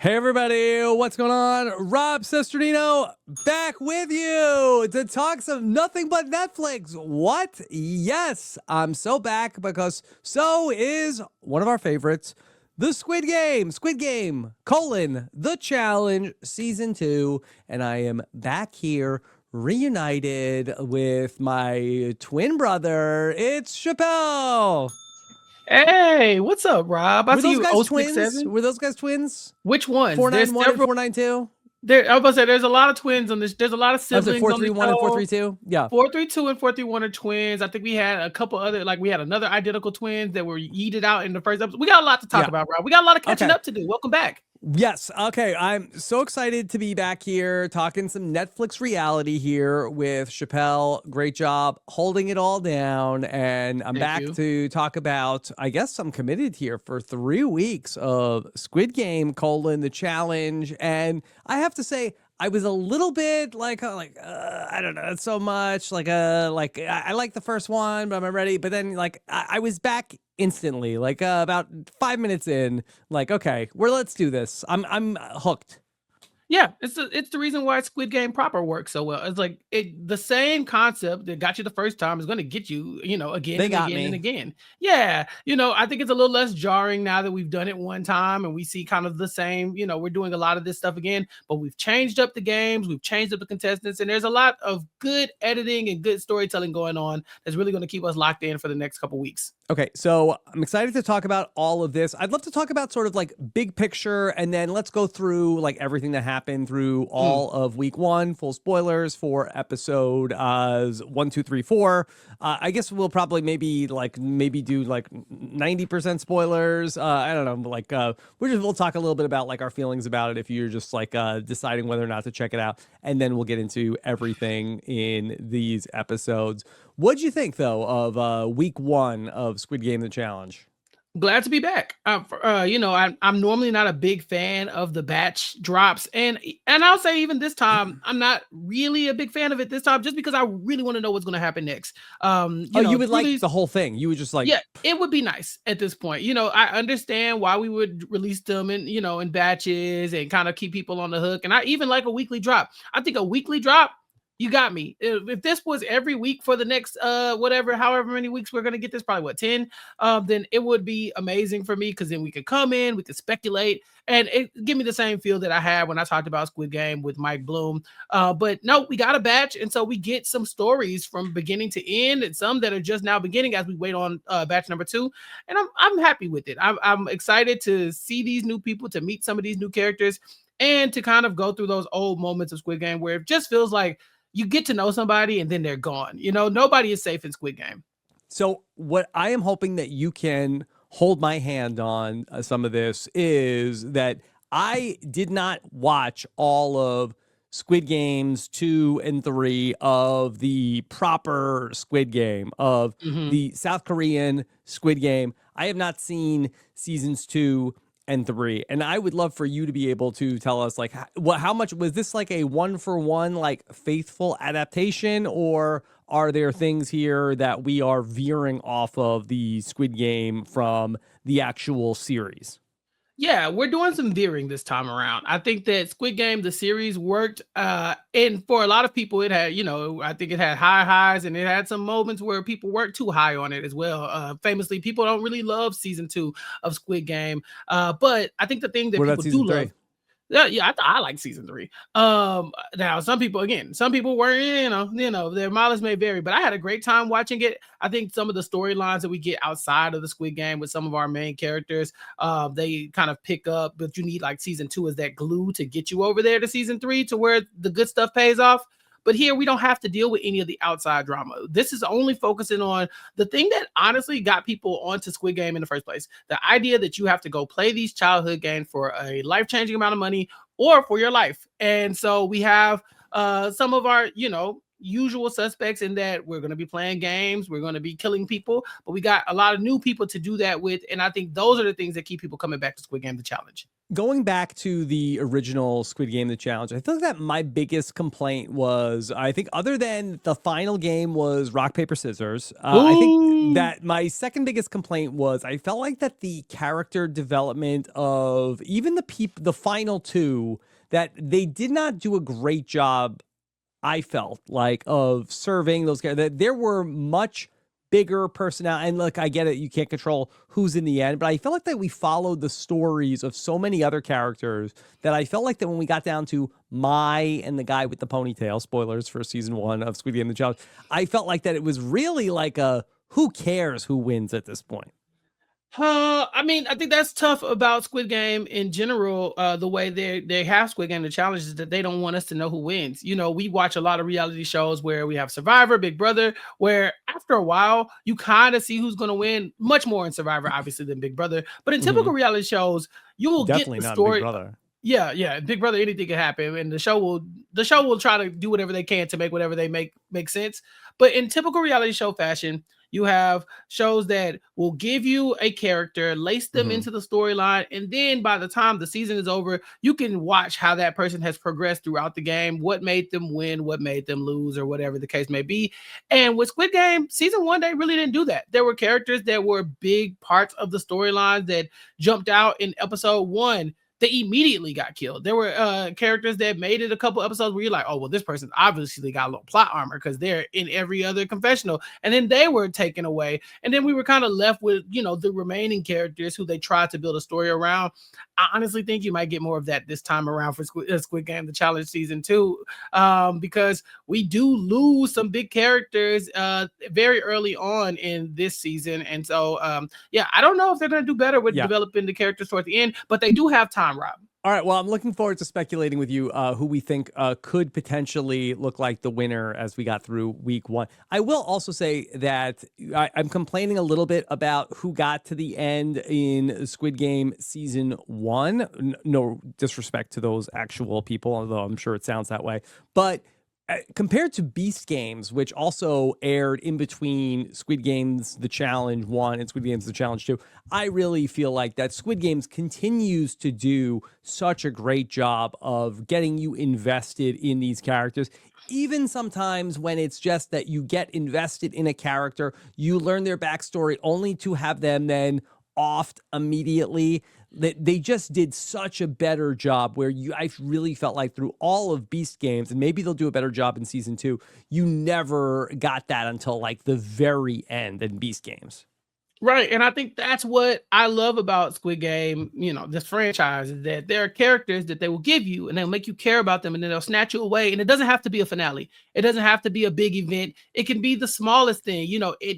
Hey everybody, what's going on? Rob Sesternino back with you to talk some nothing but Netflix. What? Yes, I'm so back because so is one of our favorites, the Squid Game. Squid Game, The Challenge, Season 2. And I am back here reunited with my twin brother. It's Chappell. Hey, what's up, Rob? I Were see those you guys twins? 067. Were those guys twins? Which ones? There's 491 and several. 492? I was about to say there's a lot of twins on this. There's a lot of I was at siblings on the 431 and show. 432. Yeah. 432 and 431 are twins. I think we had a couple other, like we had another identical twins that were yeeted out in the first episode. We got a lot to talk Yeah. about, Rob. We got a lot of catching Okay. up to do. Welcome back. Yes. Okay. I'm so excited to be back here talking some Netflix reality here with Chappelle. Great job holding it all down. And I'm Thank back you. to talk about, I guess I'm committed here for 3 weeks of Squid Game, The Challenge. And I have to say, I was a little bit I don't know so much I like the first one, but I'm ready. But then I was back instantly, about 5 minutes in, okay, let's do this. I'm hooked. Yeah, it's the reason why Squid Game proper works so well. It's like the same concept that got you the first time is going to get you, again They and got again and me. again. Yeah, I think it's a little less jarring now that we've done it one time and we see kind of the same. We're doing a lot of this stuff again, but we've changed up the games, we've changed up the contestants, and there's a lot of good editing and good storytelling going on that's really going to keep us locked in for the next couple weeks. Okay, so I'm excited to talk about all of this. I'd love to talk about sort of like big picture, and then let's go through like everything that happened through all of week 1. Full spoilers for episode 1, 2, 3, 4. I guess we'll probably maybe do like 90% spoilers. I don't know. We'll talk a little bit about like our feelings about it if you're just deciding whether or not to check it out, and then we'll get into everything in these episodes. What'd you think, though, of week 1 of Squid Game: The Challenge? Glad to be back. I'm normally not a big fan of the batch drops, and I'll say even this time, I'm not really a big fan of it this time, just because I really want to know what's going to happen next. You would like the whole thing. You would just yeah, it would be nice at this point. I understand why we would release them in batches and kind of keep people on the hook, and I even like a weekly drop. I think a weekly drop. You got me. If this was every week for the next however many weeks we're gonna get this, probably 10, then it would be amazing for me because then we could come in, we could speculate, and it give me the same feel that I had when I talked about Squid Game with Mike Bloom. But no, we got a batch, and so we get some stories from beginning to end, and some that are just now beginning as we wait on batch number 2. And I'm happy with it. I'm excited to see these new people, to meet some of these new characters, and to kind of go through those old moments of Squid Game where it just feels like you get to know somebody and then they're gone. Nobody is safe in Squid Game. So what I am hoping that you can hold my hand on some of this is that I did not watch all of Squid Games 2 and 3 of the proper Squid Game, of the South Korean Squid Game. I have not seen seasons 2 and 3, and I would love for you to be able to tell us how much was this, like a 1-for-1 faithful adaptation, or are there things here that we are veering off of the Squid Game from the actual series? Yeah, we're doing some veering this time around. I think that Squid Game, the series, worked. And for a lot of people, it had, I think it had high highs and it had some moments where people weren't too high on it as well. Famously, people don't really love season 2 of Squid Game. But I think the thing that What about people season do 3? love. Yeah, I like season 3. Now some people were, their mileage may vary, but I had a great time watching it. I think some of the storylines that we get outside of the Squid Game with some of our main characters, they kind of pick up, but you need like season 2 as that glue to get you over there to season 3 to where the good stuff pays off. But here we don't have to deal with any of the outside drama. This is only focusing on the thing that honestly got people onto Squid Game in the first place. The idea that you have to go play these childhood games for a life-changing amount of money or for your life. And so we have some of our, usual suspects in that we're going to be playing games, we're going to be killing people, but we got a lot of new people to do that with. And I think those are the things that keep people coming back to Squid Game: The Challenge. Going back to the original Squid Game, the challenge, I think that my biggest complaint was, I think other than the final game was rock, paper, scissors, I think Ooh. that my second biggest complaint was I felt like that the character development of even the final two, that they did not do a great job, I felt like, of serving those guys. That there were much bigger personnel. And look, I get it. You can't control who's in the end, but I felt like that we followed the stories of so many other characters that I felt like that when we got down to Mai and the guy with the ponytail, spoilers for season 1 of Squid Game the Challenge, I felt like that it was really like a who cares who wins at this point. I mean, I think that's tough about Squid Game in general. The way they have Squid Game, the challenge is that they don't want us to know who wins. You know, we watch a lot of reality shows where we have Survivor, Big Brother, where after a while you kind of see who's going to win. Much more in Survivor, obviously, than Big Brother. But in typical reality shows, you will get Definitely the not a Big story. Brother. Yeah, Big Brother, anything can happen, and the show will try to do whatever they can to make whatever they make sense. But in typical reality show fashion, you have shows that will give you a character, lace them Mhm. into the storyline, and then by the time the season is over, you can watch how that person has progressed throughout the game, what made them win, what made them lose, or whatever the case may be. And with Squid Game, season 1, they really didn't do that. There were characters that were big parts of the storyline that jumped out in episode 1. They immediately got killed. There were characters that made it a couple episodes where you're like, oh, well, this person obviously got a little plot armor because they're in every other confessional. And then they were taken away. And then we were kind of left with, the remaining characters who they tried to build a story around. I honestly think you might get more of that this time around for Squid Game, the Challenge season 2, because we do lose some big characters very early on in this season. And so, yeah, I don't know if they're going to do better with developing the characters toward the end, but they do have time, Rob. All right. Well, I'm looking forward to speculating with you who we think could potentially look like the winner as we got through week 1. I will also say that I'm complaining a little bit about who got to the end in Squid Game season 1. No disrespect to those actual people, although I'm sure it sounds that way. But compared to Beast Games, which also aired in between Squid Games The Challenge 1 and Squid Games The Challenge 2, I really feel like that Squid Games continues to do such a great job of getting you invested in these characters. Even sometimes when it's just that you get invested in a character, you learn their backstory only to have them then offed immediately. They just did such a better job where I really felt like through all of Beast Games, and maybe they'll do a better job in season 2, you never got that until like the very end in Beast Games. Right. And I think that's what I love about Squid Game, this franchise, is that there are characters that they will give you and they'll make you care about them and then they'll snatch you away. And it doesn't have to be a finale. It doesn't have to be a big event. It can be the smallest thing.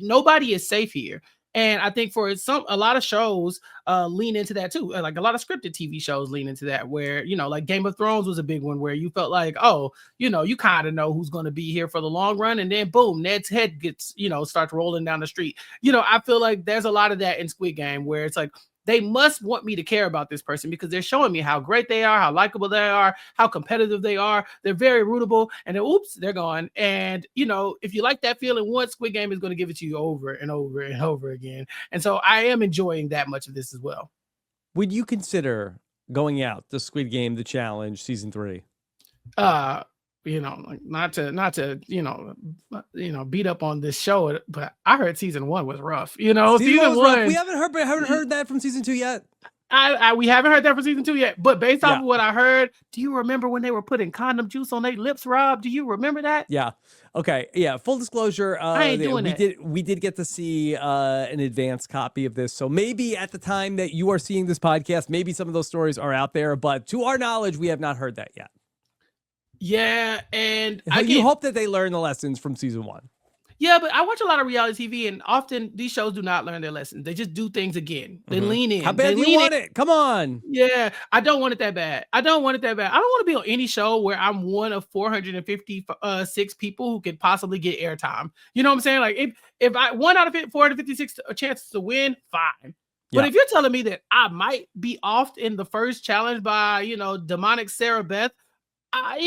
Nobody is safe here. And I think for a lot of shows lean into that too. Like a lot of scripted TV shows lean into that, where, like Game of Thrones was a big one where you felt like, oh, you kind of know who's going to be here for the long run. And then boom, Ned's head gets, starts rolling down the street. I feel like there's a lot of that in Squid Game where it's like, they must want me to care about this person because they're showing me how great they are, how likable they are, how competitive they are. They're very rootable, and then oops, they're gone. And if you like that feeling once, Squid Game is going to give it to you over and over and over again. And so I am enjoying that much of this as well. Would you consider going out to Squid Game The Challenge season 3? Like not to beat up on this show, but I heard season 1 was rough. Season 1 was rough. We haven't heard that from season 2 yet. We haven't heard that for season 2 yet, but based off of what I heard, do you remember when they were putting condom juice on their lips, Rob? Do you remember that? Yeah. Okay. Yeah. Full disclosure. I ain't doing that. We did get to see an advanced copy of this. So maybe at the time that you are seeing this podcast, maybe some of those stories are out there, but to our knowledge, we have not heard that yet. Yeah. And you hope that they learn the lessons from season 1. Yeah, but I watch a lot of reality TV, and often these shows do not learn their lessons. They just do things again. They lean in. How bad do you want it? Come on. Yeah, I don't want it that bad. I don't want to be on any show where I'm one of 456 people who could possibly get airtime. You know what I'm saying? Like if I 1 out of 456 chances to win, fine. But if you're telling me that I might be off in the first challenge by, demonic Sarah Beth, I'm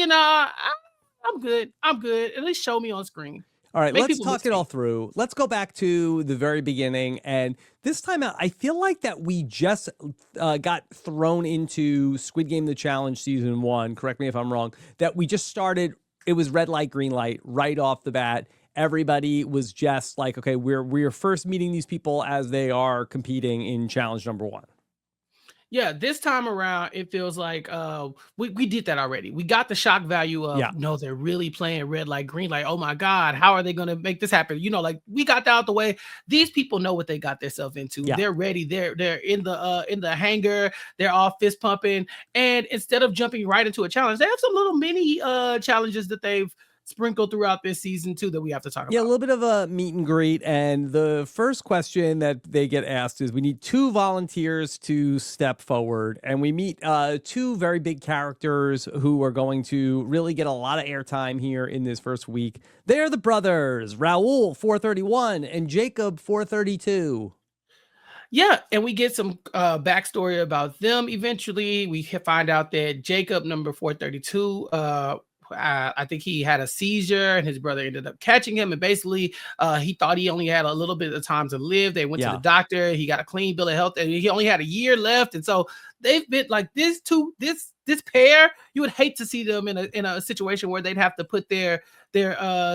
good. At least show me on screen. All right, Make let's people look talk it all stink. through. Let's go back to the very beginning. And this time out, I feel like that we just got thrown into Squid Game The Challenge Season 1. Correct me if I'm wrong. That we just started, it was red light, green light right off the bat. Everybody was just like, okay, we're first meeting these people as they are competing in challenge number 1. Yeah, this time around, it feels like we did that already. We got the shock value of Yeah. no, they're really playing red light, green light. Oh my God, how are they gonna make this happen? Like we got that out the way. These people know what they got themselves into. Yeah. They're ready. They're in the hangar, they're all fist pumping. And instead of jumping right into a challenge, they have some little mini challenges that they've sprinkled throughout this season too that we have to talk Yeah, a about. little bit of a meet and greet. And the first question that they get asked is we need 2 volunteers to step forward. And we meet 2 very big characters who are going to really get a lot of airtime here in this first week. They're the brothers, Raul, 431, and Jacob, 432. Yeah, and we get some backstory about them. Eventually, we find out that Jacob, number 432, I think he had a seizure, and his brother ended up catching him. And basically, he thought he only had a little bit of time to live. They went to the Yeah. doctor. He got a clean bill of health, and he only had a year left. And so they've been like this pair. You would hate to see them in a situation where they'd have to put their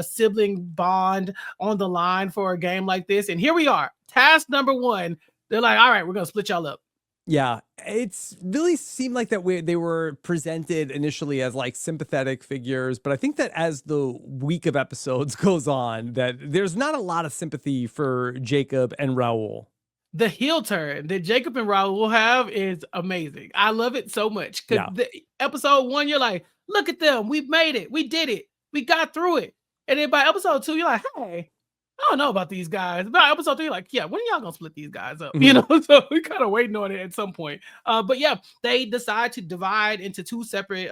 sibling bond on the line for a game like this. And here we are, task number 1. They're like, all right, we're gonna split y'all up. Yeah, it's really seemed like that they were presented initially as like sympathetic figures, but I think that as the week of episodes goes on, that there's not a lot of sympathy for Jacob and Raul. The heel turn that Jacob and Raul have is amazing. I love it so much because Yeah. episode 1, you're like, look at them, we've made it, we did it, we got through it. And then by episode 2, you're like, hey, I don't know about these guys. By episode 3, like, yeah, when are y'all gonna split these guys up? So we kind of waiting on it at some point. But yeah, they decide to divide into 2 separate.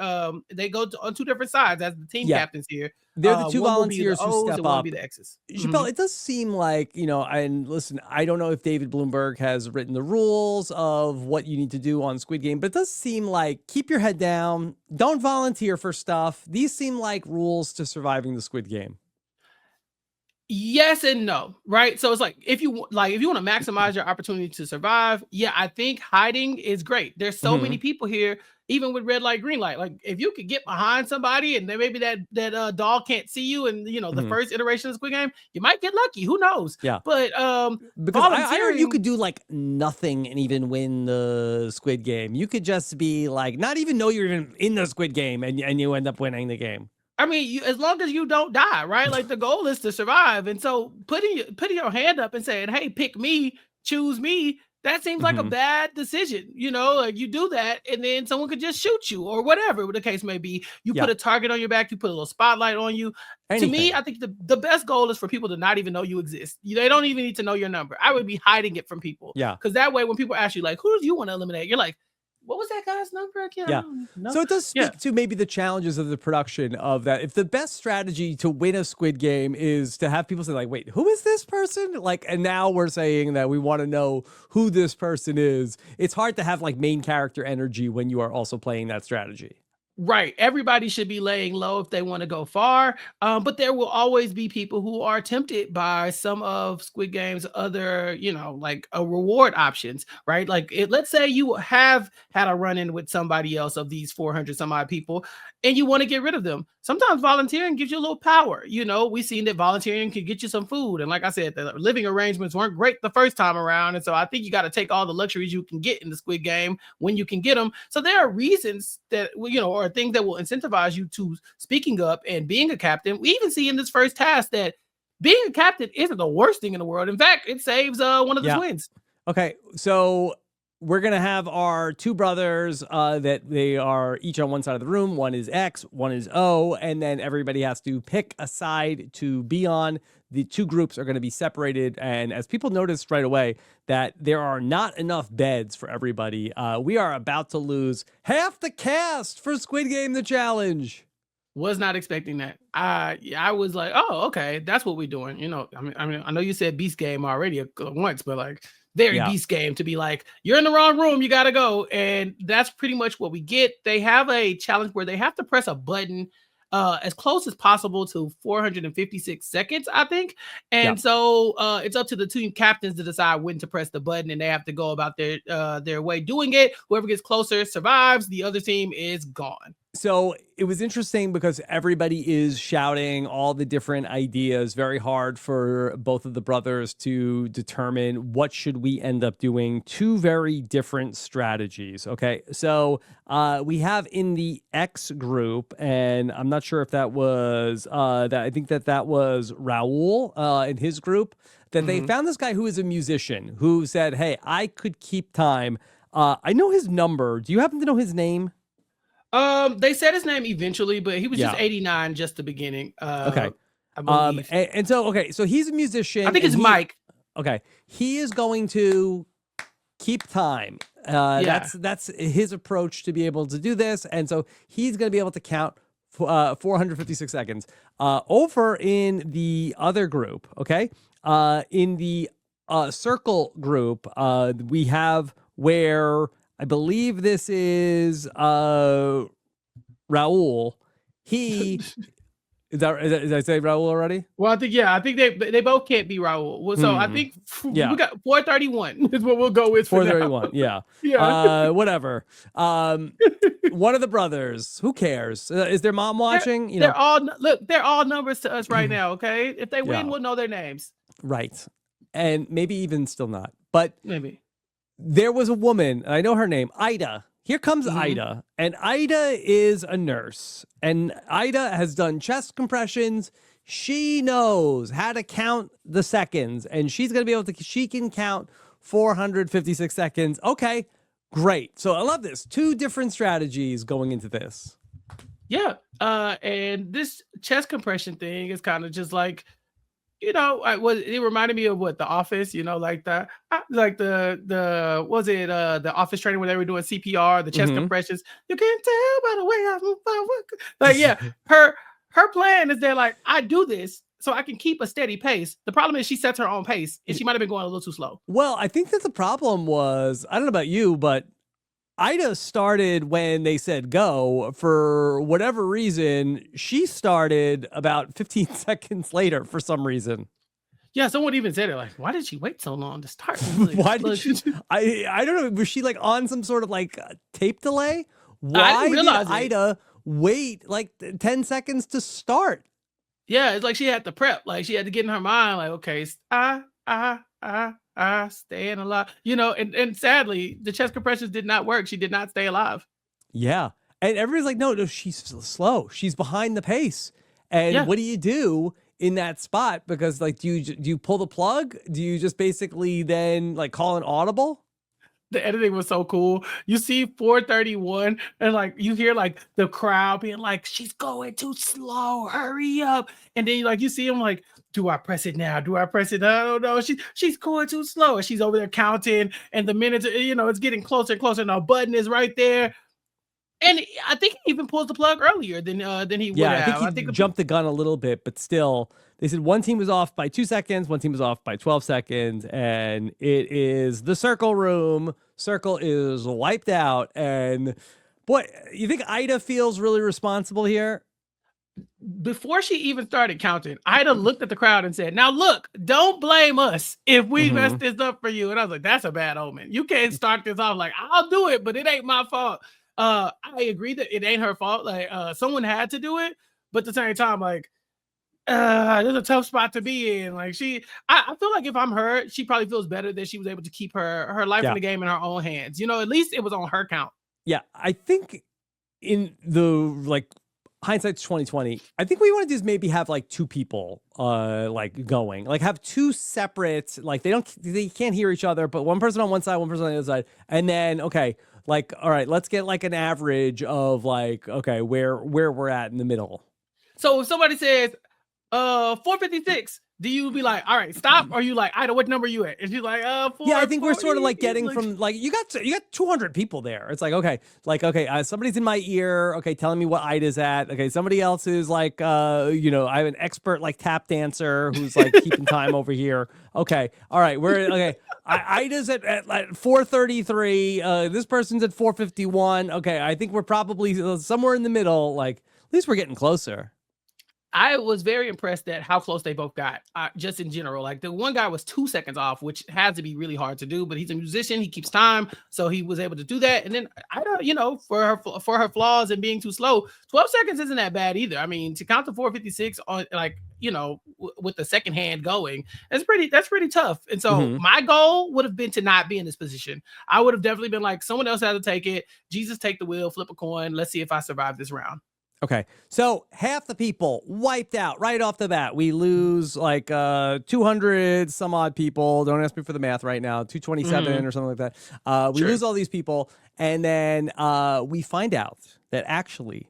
They go on 2 different sides as the team captains here. They're the 2 One will be the volunteers who O's step and one will up. be the X's. Chappelle, it does seem like, and listen, I don't know if David Bloomberg has written the rules of what you need to do on Squid Game, but it does seem like keep your head down, don't volunteer for stuff. These seem like rules to surviving the Squid Game. Yes and no, right? So it's like if you want to maximize your opportunity to survive, yeah, I think hiding is great. There's so many people here, even with red light, green light. Like if you could get behind somebody and then maybe that dog can't see you, and the first iteration of the Squid Game, you might get lucky. Who knows? Yeah, but because I heard you could do like nothing and even win the Squid Game. You could just be like not even know you're even in the Squid Game, and you end up winning the game. I mean, as long as you don't die, right? Like the goal is to survive. And so putting your hand up and saying, hey, pick me, choose me, that seems like a bad decision. Like you do that and then someone could just shoot you or whatever the case may be. You put a target on your back, you put a little spotlight on you. Anything. To me, I think the best goal is for people to not even know you exist. They don't even need to know your number. I would be hiding it from people. Yeah. Because that way when people ask you like, who do you want to eliminate? You're like, what was that guy's number again? Yeah. So it does speak to maybe the challenges of the production of that. If the best strategy to win a Squid Game is to have people say like, wait, who is this person? Like, and now we're saying that we want to know who this person is. It's hard to have like main character energy when you are also playing that strategy. Right. Everybody should be laying low if they want to go far. But there will always be people who are tempted by some of Squid Game's other, like reward options, right? Like let's say you have had a run-in with somebody else of these 400 some odd people and you want to get rid of them. Sometimes volunteering gives you a little power. We've seen that volunteering can get you some food. And like I said, the living arrangements weren't great the first time around. And so I think you got to take all the luxuries you can get in the Squid Game when you can get them. So there are reasons that, or things that will incentivize you to speaking up and being a captain. We even see in this first task that being a captain isn't the worst thing in the world. In fact, it saves one of the twins. Okay, so we're going to have our 2 brothers that they are each on one side of the room. One is X, one is O, and then everybody has to pick a side to be on. The 2 groups are going to be separated. And as people noticed right away that there are not enough beds for everybody, we are about to lose half the cast for Squid Game The Challenge. Was not expecting that. I was like, oh, okay, that's what we're doing. I know you said Beast Game already once, but like very Beast Game to be like, you're in the wrong room, you gotta go. And that's pretty much what we get. They have a challenge where they have to press a button as close as possible to 456 seconds, I think. Yeah. And so it's up to the team captains to decide when to press the button, and they have to go about their way doing it. Whoever gets closer survives. The other team is gone. So it was interesting because everybody is shouting all the different ideas. Very hard for both of the brothers to determine what should we end up doing. Two very different strategies. Okay, so we have in the X group, and I'm not sure if that was that. I think that was Raul in his group. That they found this guy who is a musician who said, "Hey, I could keep time. I know his number. Do you happen to know his name?" They said his name eventually, but he was just Yeah. 89 just the beginning. Okay. I believe. And so, okay, so he's a musician. I think it's Mike. Okay. He is going to keep time. Yeah. That's his approach to be able to do this. And so he's going to be able to count 456 seconds. Over in the other group, okay? In the circle group, we have where I believe this is Raul. He did I say Raul already? Well, I think they both can't be Raul. Well, so I think we got 431 is what we'll go with. 431. Yeah. Yeah. Whatever. One of the brothers. Who cares? Is their mom watching? They're all numbers to us right now. Okay, if they win, we'll know their names. Right, and maybe even still not, but maybe. There was a woman, and I know her name, Ida. Here comes Ida, and Ida is a nurse, and Ida has done chest compressions. She knows how to count the seconds, and she's going to be able to, she can count 456 seconds. Okay, great. So I love this. Two different strategies going into this. Yeah, and this chest compression thing is kind of just like, it reminded me of what The Office, like the the Office training where they were doing CPR, the chest compressions. You can tell by the way I move forward. Like, yeah, her plan is they're like, I do this so I can keep a steady pace. The problem is she sets her own pace, and she might have been going a little too slow. Well, I think that the problem was, I don't know about you, but Ida started when they said go. For whatever reason, she started about 15 seconds later for some reason. Yeah, someone even said it, like, why did she wait so long to start? Like, why did she? I don't know. Was she like on some sort of like tape delay? Why did Ida wait like 10 seconds to start? Yeah, it's like she had to prep. Like she had to get in her mind, like, okay, staying alive, and sadly the chest compressions did not work. She did not stay alive. Yeah. And everybody's like, no, she's slow. She's behind the pace. And what do you do in that spot? Because like, do you pull the plug? Do you just basically then like call an audible? The editing was so cool. You see 431 and like you hear like the crowd being like, she's going too slow, hurry up. And then you see him like, do I press it now? Do I press it? I don't know. She's going too slow. And she's over there counting, and the minutes, it's getting closer and closer, and our button is right there. And I think he even pulled the plug earlier than he would have. I think he jumped the gun a little bit, but still, they said one team was off by 2 seconds, one team was off by 12 seconds, and it is the circle room. Circle is wiped out, and boy, you think Ida feels really responsible here? Before she even started counting, Ida looked at the crowd and said, now look, don't blame us if we messed this up for you. And I was like, that's a bad omen. You can't start this off like, I'll do it, but it ain't my fault. I agree that it ain't her fault. Like, someone had to do it, but at the same time, like, there's a tough spot to be in. Like I feel like if I'm her, she probably feels better that she was able to keep her life in the game in her own hands. At least it was on her count. Yeah, I think in the hindsight's 2020. I think what we want to do is maybe have like two people going, like have two separate, like they can't hear each other, but one person on one side, one person on the other side, and then like, all right, let's get like an average of like, okay, where we're at in the middle. So if somebody says 456, do you be like, all right, stop? Or are you like, Ida, what number are you at? And she's like, 4. Yeah, I think we're sort of like getting from like, you got 200 people there. It's like, okay, somebody's in my ear. Okay, telling me what Ida's at. Okay, somebody else is like, I have an expert like tap dancer who's like keeping time over here. Okay, all right, Ida's at 433. This person's at 451. Okay, I think we're probably somewhere in the middle. Like, least we're getting closer. I was very impressed at how close they both got, just in general. Like the one guy was 2 seconds off, which had to be really hard to do, but he's a musician. He keeps time, so he was able to do that. And then I don't, for her flaws and being too slow, 12 seconds isn't that bad either. I mean, to count to 456 on with the second hand going, that's pretty tough. And so my goal would have been to not be in this position. I would have definitely been like, someone else had to take it. Jesus, take the wheel, flip a coin. Let's see if I survive this round. Okay, so half the people wiped out right off the bat. We lose like 200 some odd people. Don't ask me for the math right now. 227 or something like that. We lose all these people, and then we find out that actually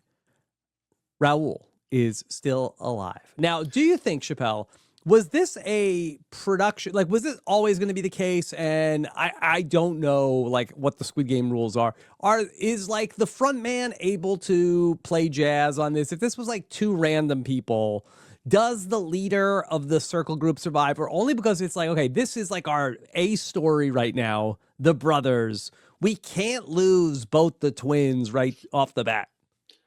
Raul is still alive. Now, do you think, Chappell, was this a production? Like, was this always going to be the case? And I don't know, like, what the Squid Game rules are. Is like the front man able to play jazz on this? If this was like two random people, does the leader of the circle group survive? Or only because it's like, okay, this is like our A story right now, the brothers. We can't lose both the twins right off the bat.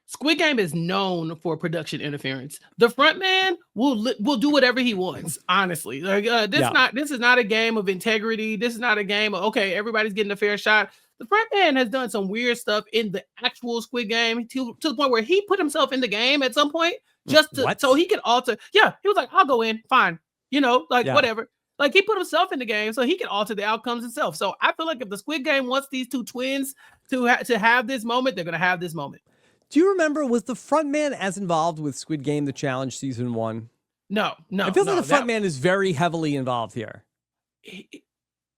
Squid Game is known for production interference. The front man will do whatever he wants. Honestly, like this is not a game of integrity. This is not a game of, okay, everybody's getting a fair shot. The front man has done some weird stuff in the actual Squid Game to the point where he put himself in the game at some point just so he could alter. Yeah, he was like, I'll go in, fine, whatever. Like, he put himself in the game so he can alter the outcomes himself. So I feel like if the Squid Game wants these two twins to have this moment, they're gonna have this moment. Do you remember, was the front man as involved with Squid Game, The Challenge Season 1? No. It feels like the front man is very heavily involved here.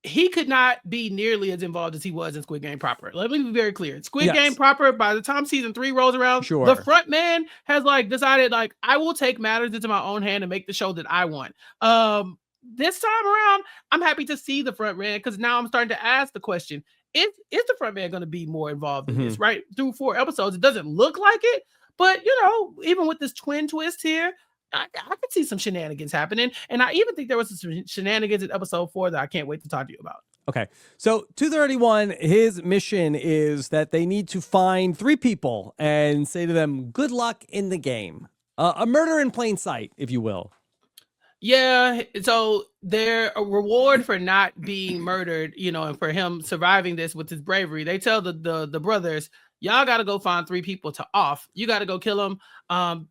He could not be nearly as involved as he was in Squid Game proper. Let me be very clear. Squid Game proper, by the time season 3 rolls around, the front man has decided, I will take matters into my own hand and make the show that I want. This time around, I'm happy to see the front man, because now I'm starting to ask the question, is the front man going to be more involved in this, right? Through 4 episodes, it doesn't look like it, but even with this twin twist here, I could see some shenanigans happening. And I even think there was some shenanigans in episode 4 that I can't wait to talk to you about. Okay. So 231, his mission is that they need to find 3 people and say to them, good luck in the game. A murder in plain sight, if you will. Yeah, so they're a reward for not being murdered, and for him surviving this with his bravery. They tell the brothers, y'all got to go find 3 people to off. You got to go kill them.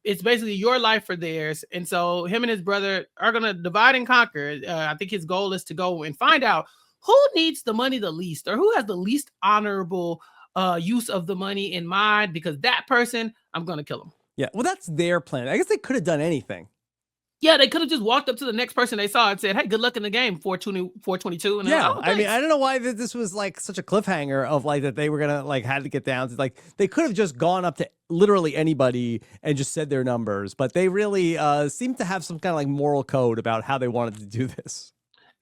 It's basically your life for theirs. And so him and his brother are going to divide and conquer. I think his goal is to go and find out who needs the money the least, or who has the least honorable use of the money in mind, because that person, I'm going to kill him. Yeah, well, that's their plan. I guess they could have done anything. Yeah, they could have just walked up to the next person they saw and said, hey, good luck in the game, 422. And yeah, I mean, I don't know why this was like such a cliffhanger of like that they were going to had to get down to, like, they could have just gone up to literally anybody and just said their numbers. But they really seem to have some kind of like moral code about how they wanted to do this.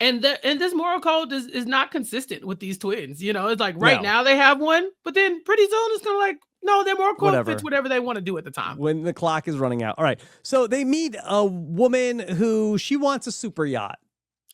And this moral code is not consistent with these twins. It's like now they have one, but then pretty soon it's going to like, no, their moral code fits whatever they want to do at the time. When the clock is running out. All right. So they meet a woman who she wants a super yacht.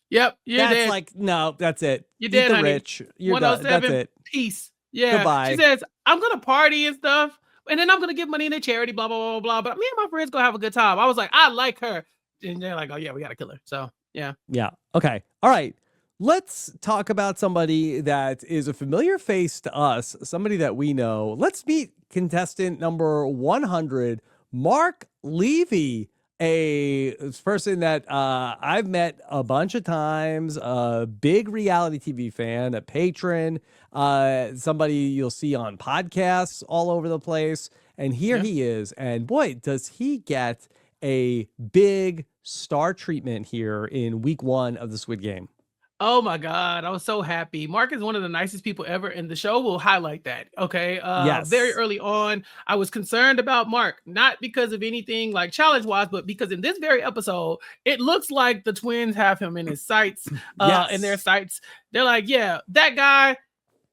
Yep. That's like, no, that's it. You're dead, honey. Rich. You're done. That's it. Peace. Yeah. Goodbye. She says, I'm going to party and stuff, and then I'm going to give money in a charity, blah, blah, blah, blah. But me and my friends going to have a good time. I was like, I like her. And they're like, oh, yeah, we got to kill her. So, yeah. Yeah. Okay. All right. Let's talk about somebody that is a familiar face to us, somebody that we know. Let's meet contestant number 100, Mark Levy, a person that I've met a bunch of times, a big reality TV fan, a patron, somebody you'll see on podcasts all over the place. And here he is. And boy, does he get a big star treatment here in week 1 of the Squid Game. Oh my God, I was so happy. Mark is one of the nicest people ever, and the show will highlight that. Okay. Yes. Very early on, I was concerned about Mark, not because of anything like challenge-wise, but because in this very episode, it looks like the twins have him in his sights, in their sights. They're like, yeah, that guy,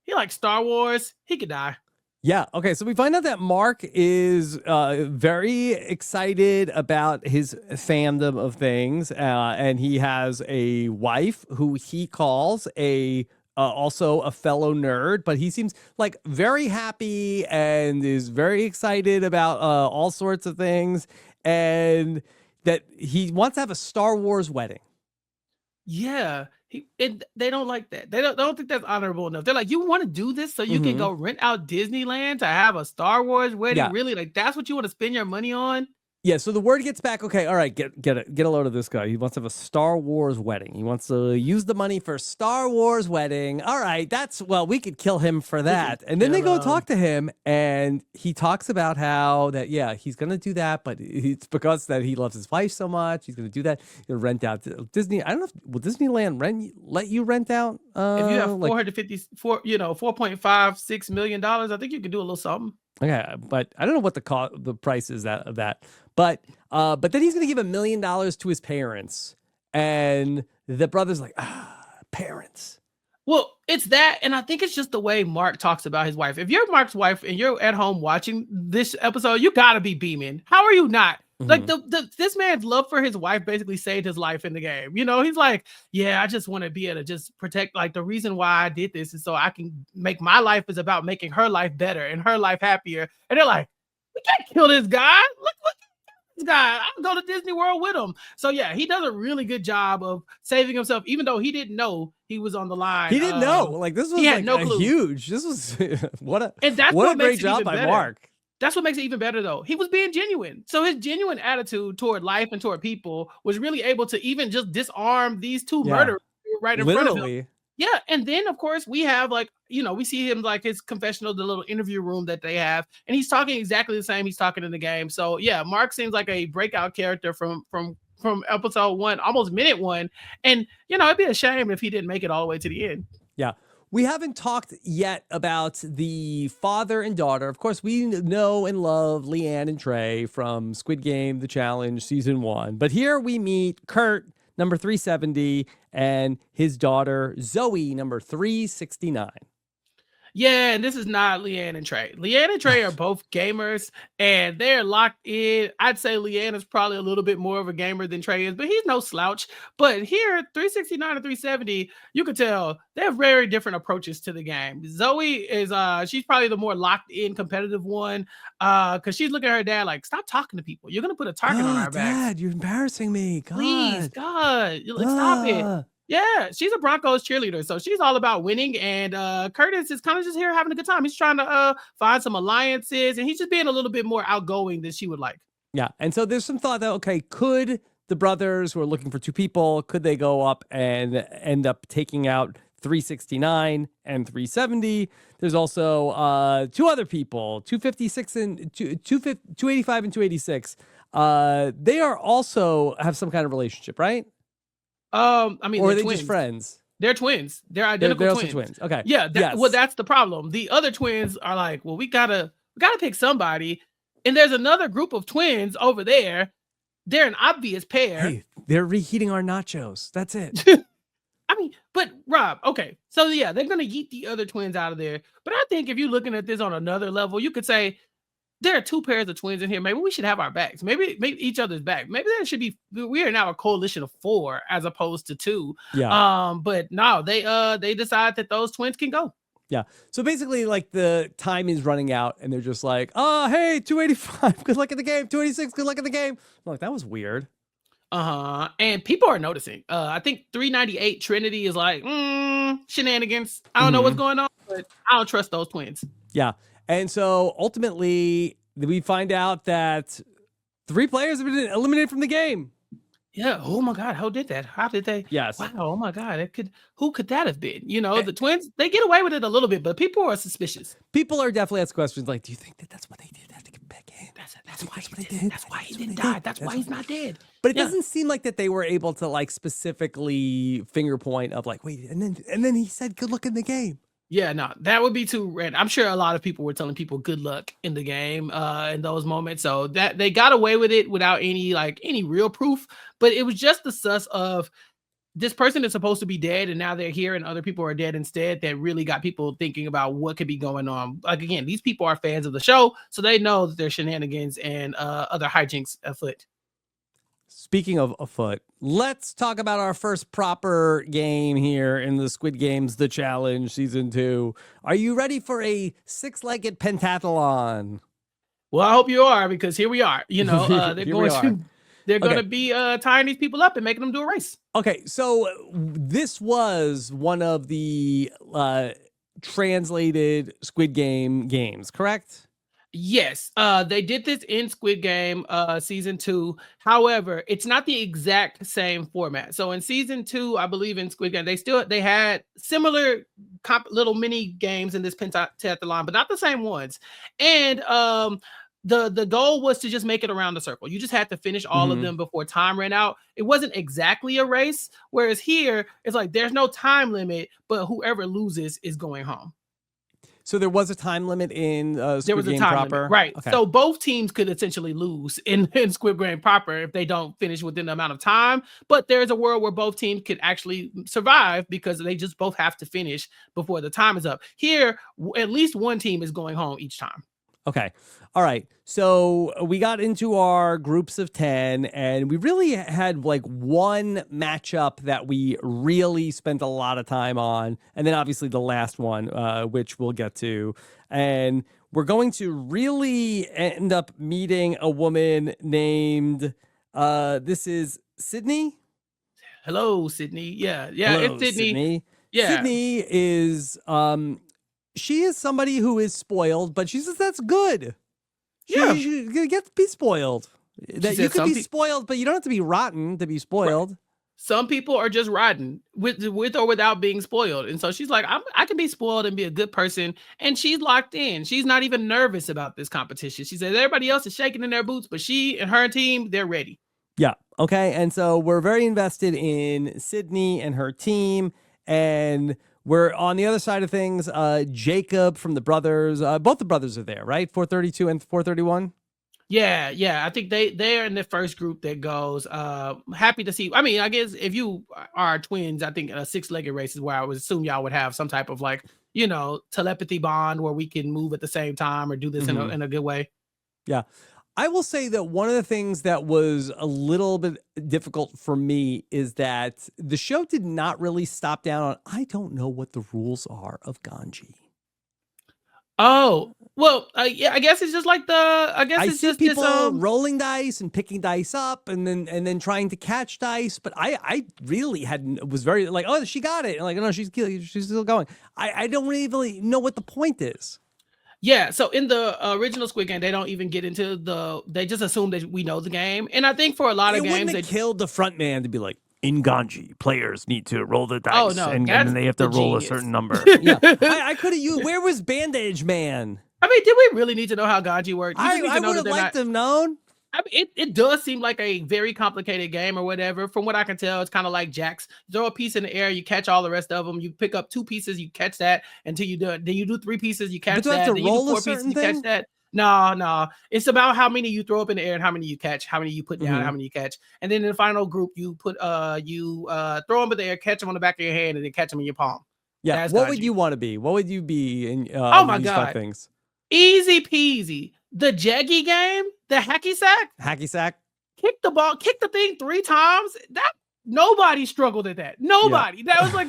he likes Star Wars. He could die. Yeah. Okay. So we find out that Mark is very excited about his fandom of things. And he has a wife who he calls a also a fellow nerd, but he seems like very happy and is very excited about all sorts of things, and that he wants to have a Star Wars wedding. Yeah, they don't like that. They don't think that's honorable enough. They're like, you want to do this so you can go rent out Disneyland to have a Star Wars wedding? Yeah. Really? Like that's what you want to spend your money on? Yeah, so the word gets back. Okay, all right, get a load of this guy. He wants to have a Star Wars wedding. He wants to use the money for Star Wars wedding. All right, we could kill him for that. And then they go talk to him, and he talks about how that he's gonna do that, but it's because that he loves his wife so much. He's gonna do that. He's gonna rent out to Disney. I don't know if will Disneyland let you rent out. If you have $456 million, I think you could do a little something. Okay, but I don't know what the price is of that. But then he's gonna give $1 million to his parents, and the brother's like, parents. Well, it's that, and I think it's just the way Mark talks about his wife. If you're Mark's wife and you're at home watching this episode, you gotta be beaming. How are you not? Like this man's love for his wife basically saved his life in the game. He's like, yeah, I just want to be able to just protect. Like the reason why I did this is so I can make my life is about making her life better and her life happier. And they're like, we can't kill this guy. Look this guy. I'll go to Disney World with him. So yeah, he does a really good job of saving himself, even though he didn't know he was on the line. He didn't know. Like this was like no clue. Huge. This was what a great job by Mark. That's what makes it even better, though. He was being genuine. So his genuine attitude toward life and toward people was really able to even just disarm these two murderers right in front of him. Yeah, and then, of course, we have, we see him, his confessional, the little interview room that they have, and he's talking exactly the same he's talking in the game. So, yeah, Mark seems like a breakout character from episode 1, almost minute 1, and, it'd be a shame if he didn't make it all the way to the end. Yeah. We haven't talked yet about the father and daughter. Of course, we know and love Leanne and Trey from Squid Game, The Challenge, Season 1. But here we meet Kurt, number 370, and his daughter, Zoe, number 369. Yeah, and this is not Leanne and Trey. Leanne and Trey are both gamers, and they're locked in. I'd say Leanne is probably a little bit more of a gamer than Trey is, but he's no slouch. But here, 369 and 370, you could tell they have very different approaches to the game. Zoe is she's probably the more locked in competitive one, because she's looking at her dad like, stop talking to people. You're gonna put a target on our back. Dad, you're embarrassing me. God. Please, God, stop it. Yeah, she's a Broncos cheerleader, so she's all about winning. And Curtis is kind of just here having a good time. He's trying to find some alliances, and he's just being a little bit more outgoing than she would like. Yeah, and so there's some thought that, okay, could the brothers who are looking for two people, could they go up and end up taking out 369 and 370? There's also two other people, 256 and 285 and 286. They are also have some kind of relationship, right? I mean, or are they twins. just friends? They're twins. They're identical they're twins. Also twins. Okay. Yeah. Well, that's the problem. The other twins are like, well, we gotta pick somebody. And there's another group of twins over there. They're an obvious pair. Hey, they're reheating our nachos. That's it. I mean, but Rob, okay. So yeah, they're gonna yeet the other twins out of there. But I think if you're looking at this on another level, you could say, there are two pairs of twins in here. Maybe we should have our backs. Maybe each other's back. Maybe there should be. We are now a coalition of 4 as opposed to 2. Yeah. But no, they decide that those twins can go. Yeah. So basically, like the time is running out, and they're just like, "Oh, hey, 285. Good luck in the game. 286. Good luck in the game." I'm like, that was weird. And people are noticing. I think 398 Trinity is like shenanigans. I don't know what's going on, but I don't trust those twins. Yeah. And so ultimately, we find out that 3 players have been eliminated from the game. Yeah. Oh my God. How did that? How did they? Yes. Wow. Oh my God. Who could that have been? The twins, they get away with it a little bit, but people are suspicious. People are definitely asking questions like, do you think that that's what they did? They have to get back in. That's why he did. That's why he didn't die. That's why he's not dead. But it doesn't seem like that they were able to like specifically finger point of like, wait, and then he said, good luck in the game. Yeah, no, that would be too random. I'm sure a lot of people were telling people good luck in the game in those moments. So that they got away with it without any real proof. But it was just the sus of this person is supposed to be dead and now they're here and other people are dead instead that really got people thinking about what could be going on. Like, again, these people are fans of the show, so they know that there's shenanigans and other hijinks afoot. speaking of afoot, let's talk about our first proper game here in the Squid Games, The Challenge Season 2. Are you ready for a six-legged pentathlon? Well, I hope you are, because here we are. They're Here we are. going to be tying these people up and making them do a race. Okay, so this was one of the translated Squid Game games, correct? Yes, they did this in Squid Game season 2. However, it's not the exact same format. So in season 2, I believe in Squid Game, they had similar little mini games in this pentathlon, but not the same ones. And the goal was to just make it around the circle. You just had to finish all of them before time ran out. It wasn't exactly a race, whereas here it's like there's no time limit, but whoever loses is going home. So there was a time limit in Squid Game proper? Limit, right. Okay. So both teams could essentially lose in Squid Game proper if they don't finish within the amount of time. But there's a world where both teams could actually survive because they just both have to finish before the time is up. Here, at least one team is going home each time. Okay. All right. So we got into our groups of 10, and we really had like one matchup that we really spent a lot of time on. And then obviously the last one, which we'll get to. And we're going to really end up meeting a woman named, this is Sydney. Hello, Sydney. Yeah. Hello, It's Sydney. Yeah. Sydney is, she is somebody who is spoiled, but she says that's good. You get to be spoiled. That you could be spoiled, but you don't have to be rotten to be spoiled. Right. Some people are just rotten with or without being spoiled. And so she's like, I can be spoiled and be a good person. And she's locked in. She's not even nervous about this competition. She says everybody else is shaking in their boots, but she and her team, they're ready. Yeah. Okay. And so we're very invested in Sydney and her team. And we're on the other side of things. Jacob from the brothers, both the brothers are there, right? 432 and 431. Yeah. I think they're in the first group that goes. Happy to see. I mean, I guess if you are twins, I think a six-legged race is where I would assume y'all would have some type of like, telepathy bond where we can move at the same time or do this in a good way. Yeah. I will say that one of the things that was a little bit difficult for me is that the show did not really stop down on, I don't know what the rules are of Ganji. Oh, well, yeah, I guess it's just like I see people rolling dice and picking dice up and then trying to catch dice. But I really was very like, oh, she got it. Like, no, she's still going. I don't really know what the point is. Yeah, so in the original Squid Game, they don't even get into they just assume that we know the game. And I think for a lot of games, they killed the front man to be like, in Ganji, players need to roll the dice and then they have to roll a certain number. Yeah, I could have used, where was Bandage Man? I mean, did we really need to know how Ganji worked? I would have liked to have known. I mean, it does seem like a very complicated game or whatever. From what I can tell, it's kind of like jacks. You throw a piece in the air, you catch all the rest of them. You pick up 2 pieces, you catch that until you do it. Then you do 3 pieces, you catch that. Then you do 4 pieces, you catch that. No. It's about how many you throw up in the air and how many you catch, how many you put down, and how many you catch. And then in the final group, you put you throw them in the air, catch them on the back of your hand, and then catch them in your palm. Yeah. That's what would you want to be? What would you be in oh my these God. 5 things? Easy peasy. The Jeggy game, the hacky sack. Hacky sack. Kick the ball, kick the thing 3 times. That nobody struggled at that. Nobody. Yeah. That was like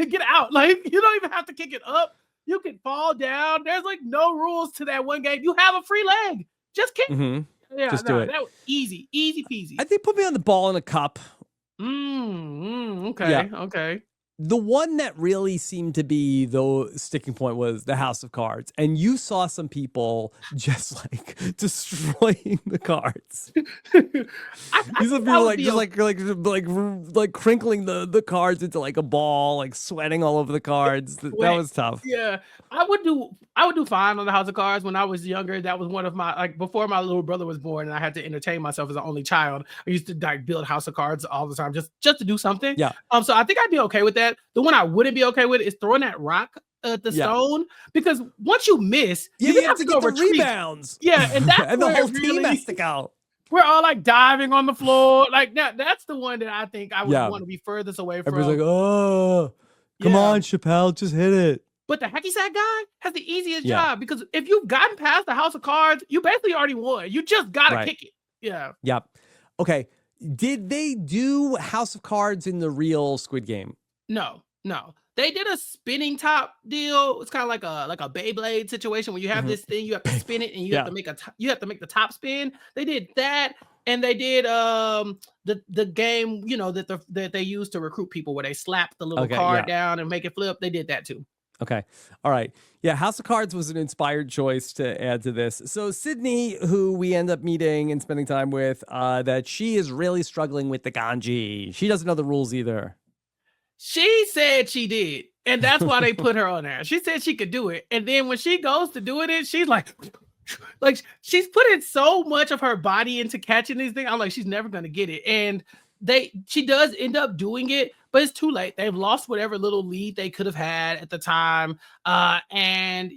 get out. Like you don't even have to kick it up. You can fall down. There's like no rules to that one game. You have a free leg. Just kick. Yeah, just do it. That was easy peasy. I think put me on the ball in a cup. Okay. Yeah. Okay. The one that really seemed to be the sticking point was the House of Cards. And you saw some people just like destroying the cards. These are people like crinkling the cards into like a ball, like sweating all over the cards. That was tough. Yeah. I would do fine on the House of Cards when I was younger. That was one of my, like, before my little brother was born and I had to entertain myself as an only child. I used to like build House of Cards all the time just to do something. Yeah. So I think I'd be okay with that. The one I wouldn't be okay with is throwing that rock at the stone, because once you miss, you have to go get the rebounds. Yeah, and that's and the whole team has to go. We're all like diving on the floor. Like that's the one that I think I would want to be furthest away from. Everybody's like, oh, come on, Chappell, just hit it. But the hacky sack guy has the easiest job, because if you've gotten past the House of Cards, you basically already won. You just gotta kick it. Yeah. Yep. Okay. Did they do House of Cards in the real Squid Game? No. They did a spinning top deal. It's kind of like a Beyblade situation where you have this thing, you have to spin it, and you have Yeah. to make the top spin. They did that, and they did the game, that they use to recruit people, where they slap the little Okay, card yeah. down and make it flip. They did that too. Okay. All right. Yeah, House of Cards was an inspired choice to add to this. So Sydney, who we end up meeting and spending time with, that she is really struggling with the kanji. She doesn't know the rules either. She said she did, and that's why they put her on there. She said she could do it, and then when she goes to doing it, she's like she's putting so much of her body into catching these things. I'm like, she's never gonna get it, and she does end up doing it, but it's too late. They've lost whatever little lead they could have had at the time, and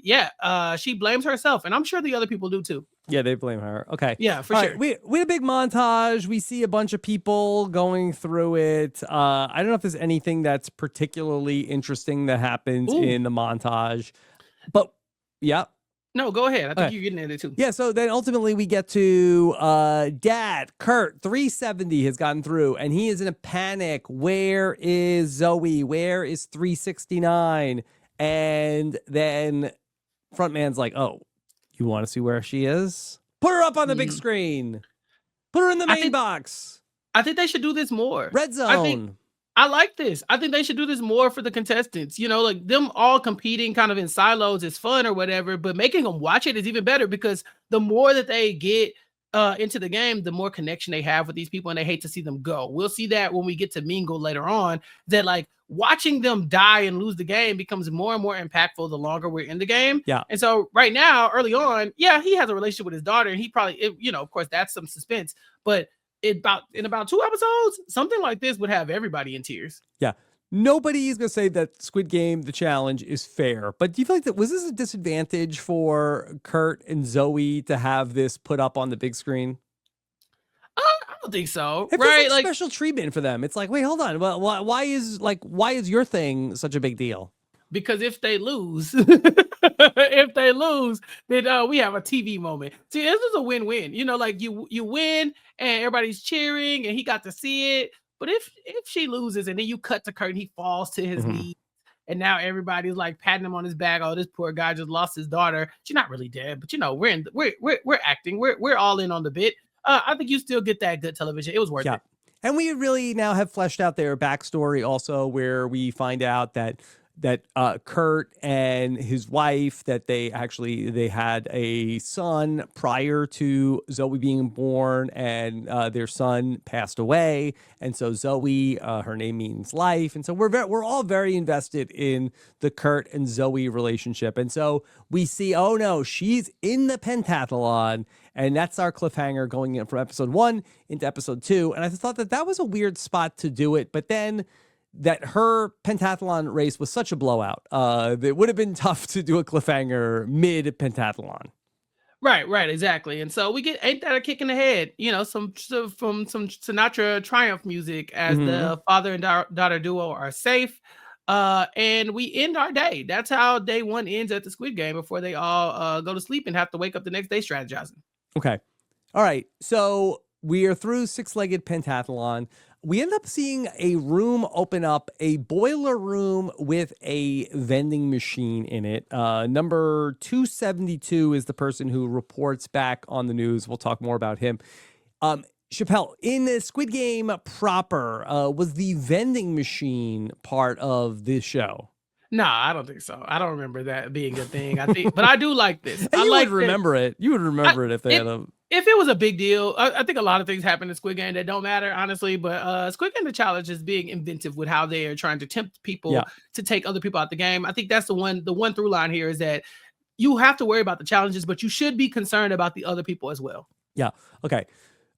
she blames herself, and I'm sure the other people do too. Yeah, they blame her. Okay. Yeah, for All sure. right, we had a big montage. We see a bunch of people going through it. I don't know if there's anything that's particularly interesting that happens in the montage, but yeah. No, go ahead. I think you're getting at it too. Yeah, so then ultimately we get to Dad, Kurt, 370 has gotten through, and he is in a panic. Where is Zoe? Where is 369? And then Frontman's like, oh, you want to see where she is? Put her up on the big screen. Put her in the main box. I think they should do this more. Red zone. I like this. I think they should do this more for the contestants. Like them all competing kind of in silos is fun or whatever, but making them watch it is even better, because the more that they get into the game, the more connection they have with these people, and they hate to see them go. We'll see that when we get to Mingle later on, that like watching them die and lose the game becomes more and more impactful the longer we're in the game. Yeah. And so right now, early on, he has a relationship with his daughter, and he probably, of course, that's some suspense, but in about 2 episodes, something like this would have everybody in tears. Yeah. Nobody's going to say that Squid Game, the challenge, is fair. But do you feel like was this a disadvantage for Kurt and Zoe to have this put up on the big screen? I don't think so. It right? feels like special treatment for them. It's like, wait, hold on. Well, why is your thing such a big deal? Because if they lose, then we have a TV moment. See, this is a win-win. Like you win and everybody's cheering and he got to see it. But if she loses and then you cut to Kurt and he falls to his knees, and now everybody's like patting him on his back. Oh, this poor guy just lost his daughter. She's not really dead, but we're acting. We're all in on the bit. I think you still get that good television. It was worth it. And we really now have fleshed out their backstory also, where we find out that Kurt and his wife, that they had a son prior to Zoe being born, and their son passed away. And so Zoe, her name means life. And so we're all very invested in the Kurt and Zoe relationship. And so we see, oh no, she's in the pentathlon. And that's our cliffhanger going in from episode 1 into episode 2. And I thought that was a weird spot to do it. But then that her pentathlon race was such a blowout. It would have been tough to do a cliffhanger mid-pentathlon. Right, exactly. And so we get Ain't That a Kick in the Head, some Sinatra Triumph music as the father and daughter duo are safe. And we end our day. That's how day 1 ends at the Squid Game, before they all go to sleep and have to wake up the next day strategizing. Okay. All right. So we are through six-legged pentathlon. We end up seeing a room open up, a boiler room with a vending machine in it. Number 272 is the person who reports back on the news. We'll talk more about him. Chappell, in the Squid Game proper, was the vending machine part of this show? No, I don't think so. I don't remember that being a thing. I think, but I do like this. You would remember it. You would remember it if they had a... If it was a big deal. I think a lot of things happen in Squid Game that don't matter, honestly. But Squid Game, the challenge is being inventive with how they are trying to tempt people to take other people out the game. I think that's the one through line here is that you have to worry about the challenges, but you should be concerned about the other people as well. Yeah. Okay.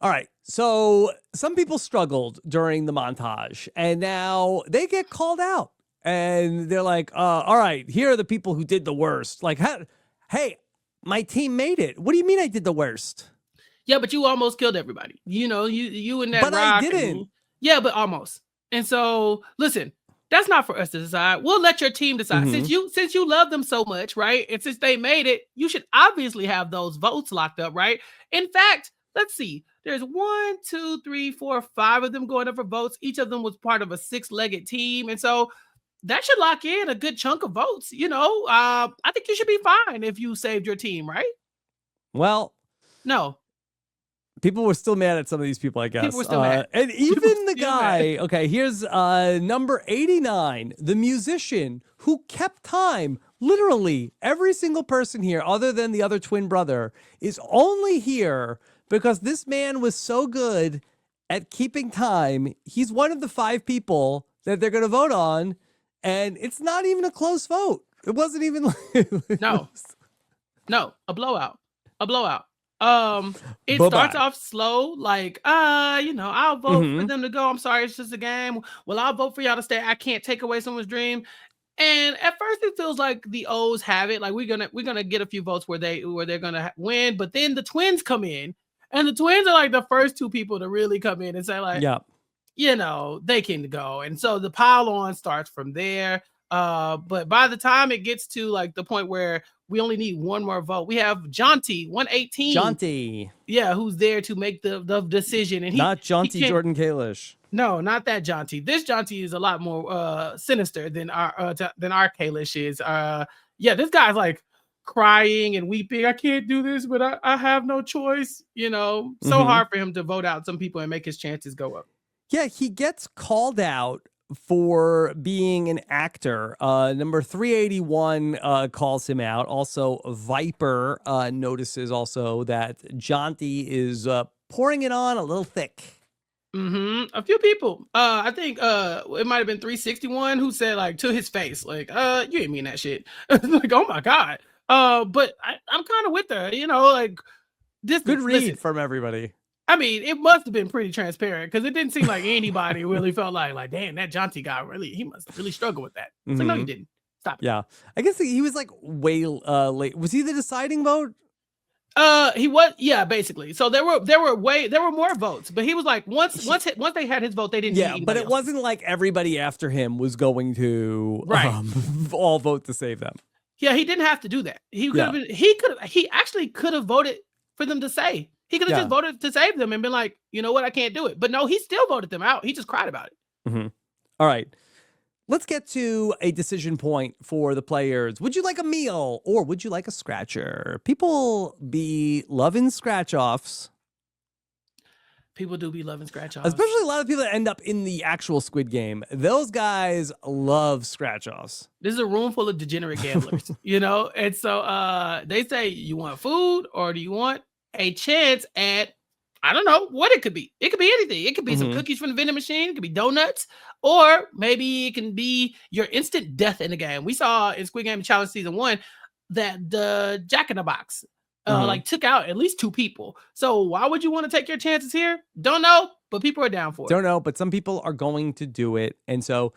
All right. So some people struggled during the montage, and now they get called out. And they're like, all right, here are the people who did the worst. Like, hey, my team made it. What do you mean I did the worst? Yeah, but you almost killed everybody. You and that but rock. I didn't. Yeah, but almost. And so, listen, that's not for us to decide. We'll let your team decide. Since you love them so much, right? And since they made it, you should obviously have those votes locked up, right? In fact, let's see. there's 1, 2, 3, 4, 5 of them going up for votes. Each of them was part of a 6-legged team. And so that should lock in a good chunk of votes. I think you should be fine if you saved your team, right? Well, no. People were still mad at some of these people, I guess. People were still mad. And even the guy, okay, here's number 89, the musician who kept time. Literally, every single person here, other than the other twin brother, is only here because this man was so good at keeping time. He's one of the 5 people that they're going to vote on, and it's not even a close vote. It wasn't even. No, a blowout. It starts off slow, like, I'll vote for them to go. I'm sorry, it's just a game. Well, I'll vote for y'all to stay. I can't take away someone's dream. And at first, it feels like the O's have it. Like we're gonna get a few votes where they're gonna win. But then the twins come in, and the twins are like the first 2 people to really come in and say like, they can go. And so the pile on starts from there. But by the time it gets to like the point where we only need one more vote, we have Jonty 118. Jonty, who's there to make the decision, and not Jonty Jordan Kalish. No, not that Jonty. This Jonty is a lot more sinister than our Kalish is. This guy's like crying and weeping. I can't do this, but I have no choice. So hard for him to vote out some people and make his chances go up. Yeah, he gets called out for being an actor. Number 381 calls him out. Also, Viper notices also that Jonty is pouring it on a little thick. A few people. I think it might have been 361 who said like to his face, like, you ain't mean that shit. Like, oh my God. But I'm kind of with her, like this. Good read from everybody. I mean, it must have been pretty transparent because it didn't seem like anybody really felt like, damn, that Jonty guy he must really struggle with that. It's like, no, you didn't. Stop it. Yeah. I guess he was like way late. Was he the deciding vote? He was, basically. So there were more votes, but he was like, once they had his vote, they didn't. Yeah, but it wasn't like everybody after him was going to all vote to save them. Yeah, he didn't have to do that. He actually could have voted for them to say. He could have just voted to save them and been like, you know what, I can't do it. But no, he still voted them out. He just cried about it. All right. Let's get to a decision point for the players. Would you like a meal or would you like a scratcher? People be loving scratch-offs. People do be loving scratch-offs. Especially a lot of people that end up in the actual Squid Game. Those guys love scratch-offs. This is a room full of degenerate gamblers, And so they say, you want food or do you want a chance at, I don't know what it could be. It could be anything. It could be some cookies from the vending machine. It could be donuts, or maybe it can be your instant death in the game. We saw in Squid Game Challenge Season 1 that the Jack in the Box took out at least 2 people. So why would you want to take your chances here? Don't know, but people are down for it. Don't know, but some people are going to do it. And so,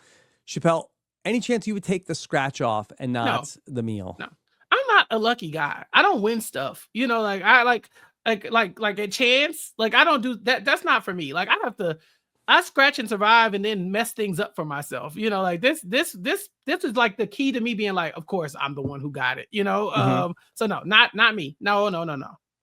Chappell, any chance you would take the scratch off and not the meal? No, I'm not a lucky guy. I don't win stuff. I like a chance. Like I don't do that. That's not for me. Like I scratch and survive and then mess things up for myself. Like this is like the key to me being like, of course I'm the one who got it. So no, not me. No.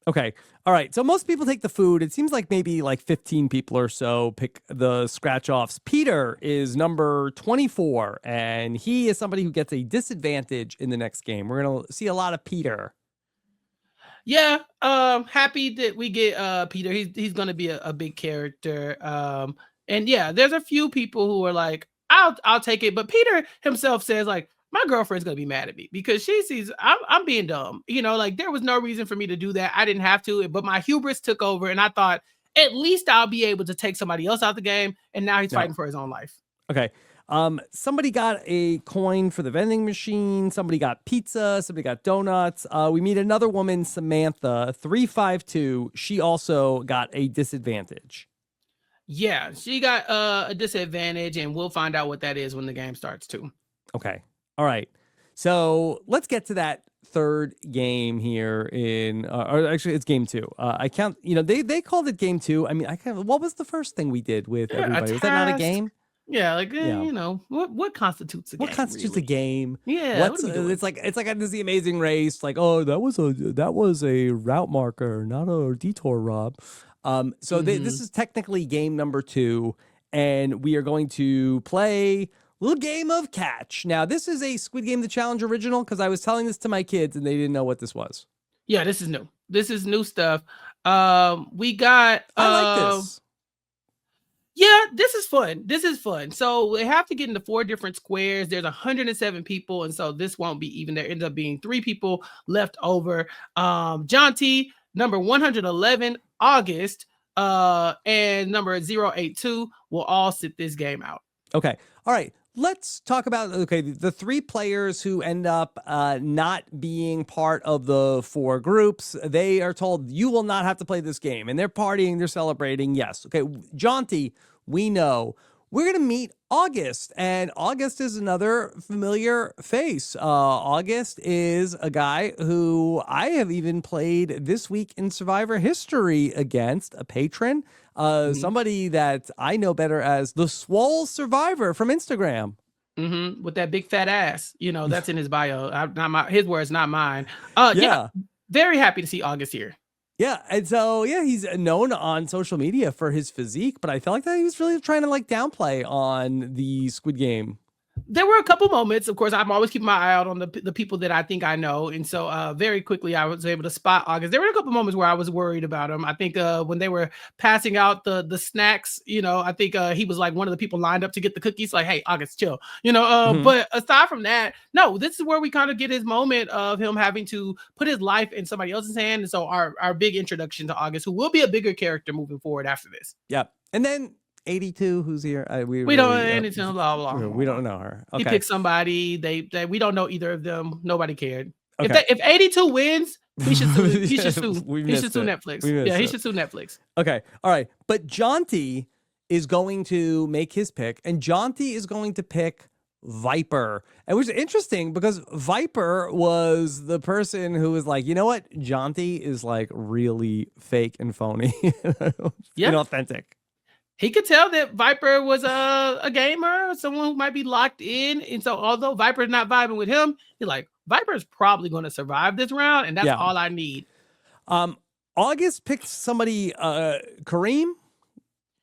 Okay. All right. So most people take the food. It seems like maybe like 15 people or so pick the scratch offs. Peter is number 24, and he is somebody who gets a disadvantage in the next game. We're going to see a lot of Peter. Yeah, happy that we get Peter. He's gonna be a big character. And yeah, there's a few people who are like, I'll take it. But Peter himself says like, my girlfriend's gonna be mad at me because she sees I'm being dumb. Like there was no reason for me to do that. I didn't have to, but my hubris took over, and I thought at least I'll be able to take somebody else out the game. And now he's fighting for his own life. Okay. Somebody got a coin for the vending machine. Somebody got pizza. Somebody got donuts. We meet another woman, Samantha, 352. She also got a disadvantage. Yeah, she got a disadvantage, and we'll find out what that is when the game starts too. Okay. All right. So let's get to that third game here or actually it's game 2. I count, they called it game 2. I mean, what was the first thing we did with everybody? Was that not a game? Yeah, what constitutes a game? What constitutes a game? Yeah, it's like this the Amazing Race. Like, oh, that was a route marker, not a detour, Rob. So this is technically game number 2, and we are going to play a little game of catch. Now, this is a Squid Game The Challenge original because I was telling this to my kids and they didn't know what this was. Yeah, this is new. This is new stuff. We got. I like this. Yeah, this is fun. This is fun. So we have to get into 4 different squares. There's 107 people, and so this won't be even. There ends up being 3 people left over. John T, number 111, August, and number 082 will all sit this game out. Okay. All right. Let's talk about, the 3 players who end up not being part of the 4 groups. They are told, you will not have to play this game. And they're partying, they're celebrating. Yes. Okay. Jaunty, we know. We're going to meet August. And August is another familiar face. August is a guy who I have even played this week in Survivor history against, a patron. Somebody that I know better as the Swole Survivor from Instagram. With that big fat ass, that's in his bio. His words, not mine. Yeah, very happy to see August here. Yeah, and so he's known on social media for his physique, but I felt like that he was really trying to downplay on the Squid Game. There were a couple moments. Of course, I'm always keeping my eye out on the people that I think I know. And so very quickly, I was able to spot August. There were a couple moments where I was worried about him. I think when they were passing out the snacks, I think he was like one of the people lined up to get the cookies. Like, hey, August, chill. But aside from that, no, this is where we kind of get his moment of him having to put his life in somebody else's hand. And so our big introduction to August, who will be a bigger character moving forward after this. Yep. And then 82, who's here? We don't know anything. Blah blah. We don't know her. Okay. He picked somebody. We don't know either of them. Nobody cared. Okay. If 82 wins, he should sue. He should sue. He should sue Netflix. He should sue Netflix. Okay. All right. But Jaunty is going to make his pick, and Jaunty is going to pick Viper. It was interesting because Viper was the person who was like, you know what? Jaunty is like really fake and phony. Inauthentic. He could tell that Viper was a gamer, someone who might be locked in. And so although Viper's not vibing with him, he's like, Viper's probably going to survive this round. And that's all I need. August picked somebody, Kareem?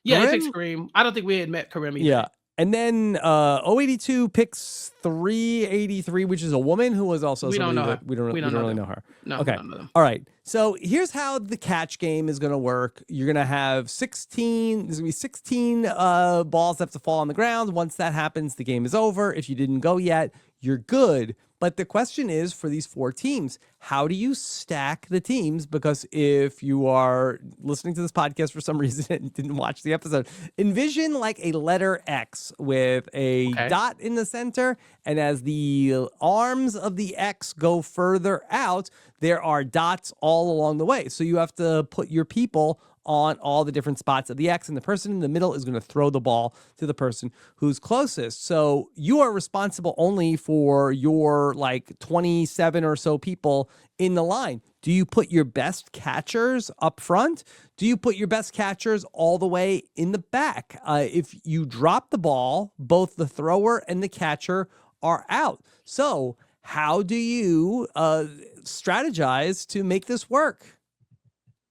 Yeah, he picked Kareem. I don't think we had met Kareem either. Yeah. And then 082 picks 383, which is a woman who was also somebody that we don't really know her. No, okay. We don't know them. All right. So here's how the catch game is going to work. You're going to have 16. There's going to be 16 balls that have to fall on the ground. Once that happens, the game is over. If you didn't go yet, you're good. But the question is, for these 4 teams, how do you stack the teams? Because if you are listening to this podcast for some reason and didn't watch the episode, envision like a letter X with a dot in the center. And as the arms of the X go further out, there are dots all along the way. So you have to put your people on all the different spots of the X, and the person in the middle is going to throw the ball to the person who's closest. So you are responsible only for your 27 or so people in the line. Do you put your best catchers up front? Do you put your best catchers all the way in the back? If you drop the ball, both the thrower and the catcher are out. So how do you strategize to make this work?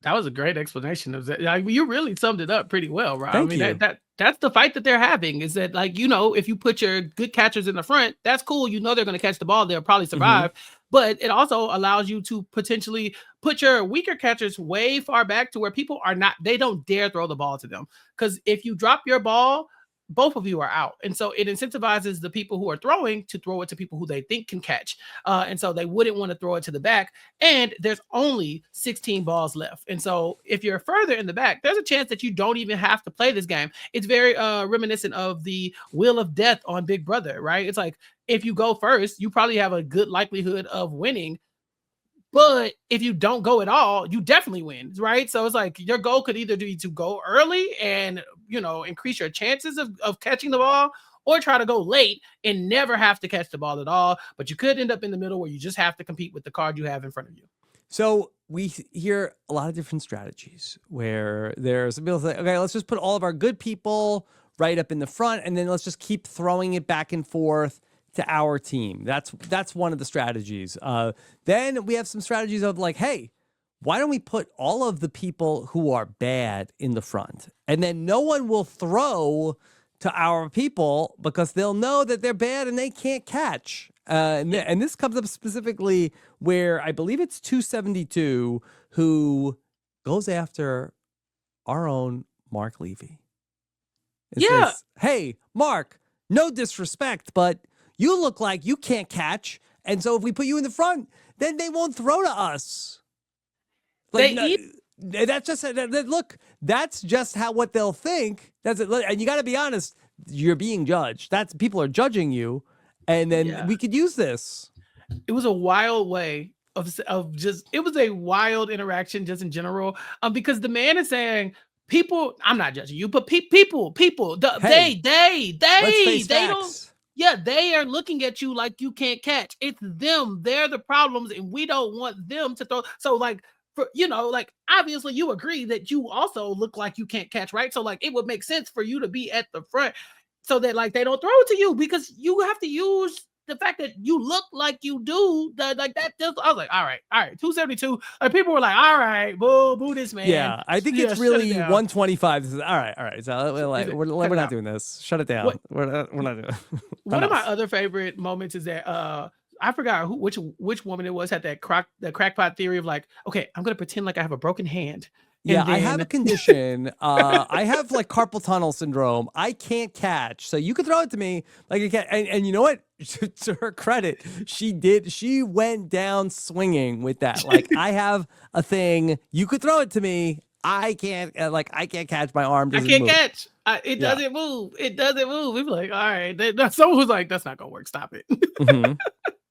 That was a great explanation of that. You really summed it up pretty well, Rob. Thank you. That's the fight that they're having, is that if you put your good catchers in the front, that's cool. They're going to catch the ball. They'll probably survive. But it also allows you to potentially put your weaker catchers way far back to where people they don't dare throw the ball to them. Because if you drop your ball, both of you are out. And so it incentivizes the people who are throwing to throw it to people who they think can catch. And so they wouldn't want to throw it to the back. And there's only 16 balls left. And so if you're further in the back, there's a chance that you don't even have to play this game. It's very reminiscent of the Wheel of Death on Big Brother, right? It's like, if you go first, you probably have a good likelihood of winning. But if you don't go at all, you definitely win, right? So it's like your goal could either be to go early and, increase your chances of catching the ball, or try to go late and never have to catch the ball at all. But you could end up in the middle where you just have to compete with the card you have in front of you. So we hear a lot of different strategies where there's people say, okay, let's just put all of our good people right up in the front, and then let's just keep throwing it back and forth to our team. That's one of the strategies. Then we have some strategies of hey, why don't we put all of the people who are bad in the front? And then no one will throw to our people because they'll know that they're bad and they can't catch. And this comes up specifically where I believe it's 272 who goes after our own Mark Levy. It says, hey, Mark, no disrespect, but you look like you can't catch. And so if we put you in the front, then they won't throw to us. Like, that's just look. That's just what they'll think. That's it. And you got to be honest. You're being judged. That's people are judging you, and then we could use this. It was a wild way of just. It was a wild interaction just in general. Because the man is saying, people. I'm not judging you, but people. Hey, they don't. Yeah, they are looking at you like you can't catch. It's them. They're the problems, and we don't want them to throw. So like. Like obviously you agree that you also look like you can't catch, right? So like it would make sense for you to be at the front so that like they don't throw it to you because you have to use the fact that you look like you do like that. Just I was like, all right, 272. Like people were like, all right, boo this man. Yeah, I think it's really 125. This is all right. So we're not doing this. Shut it down. We're not doing it. One of my other favorite moments is that I forgot which woman it was had that crackpot theory of like, okay, I'm gonna pretend like I have a broken hand. Yeah, I have a condition. I have like carpal tunnel syndrome. I can't catch, so you could throw it to me like you can. And you know what? To her credit, she did. She went down swinging with that. Like I have a thing. You could throw it to me. I can't. I can't catch. My arm doesn't move. Catch. It doesn't move. It doesn't move. We were like, all right. Someone was like, that's not gonna work. Stop it. Mm-hmm.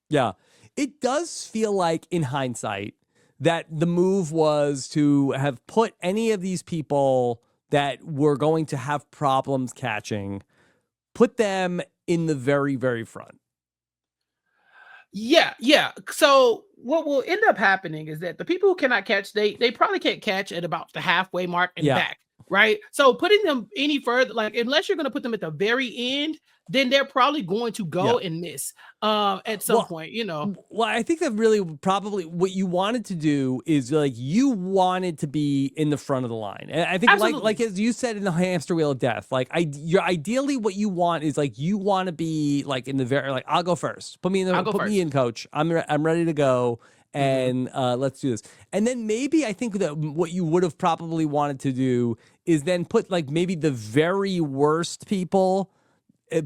Yeah, it does feel like in hindsight that the move was to have put any of these people that were going to have problems catching, put them in the very, very front. Yeah. So what will end up happening is that the people who cannot catch, they probably can't catch at about the halfway mark and back. Right. So putting them any further, like unless you're going to put them at the very end, then they're probably going to go and miss at some point, Well, I think that really probably what you wanted to do is like you wanted to be in the front of the line. And I think like as you said in the hamster wheel of death, like you're ideally what you want is like you want to be like in the very like I'll go first. Put me in, coach. I'm ready to go. And let's do this. And then maybe I think that what you would have probably wanted to do is then put like maybe the very worst people,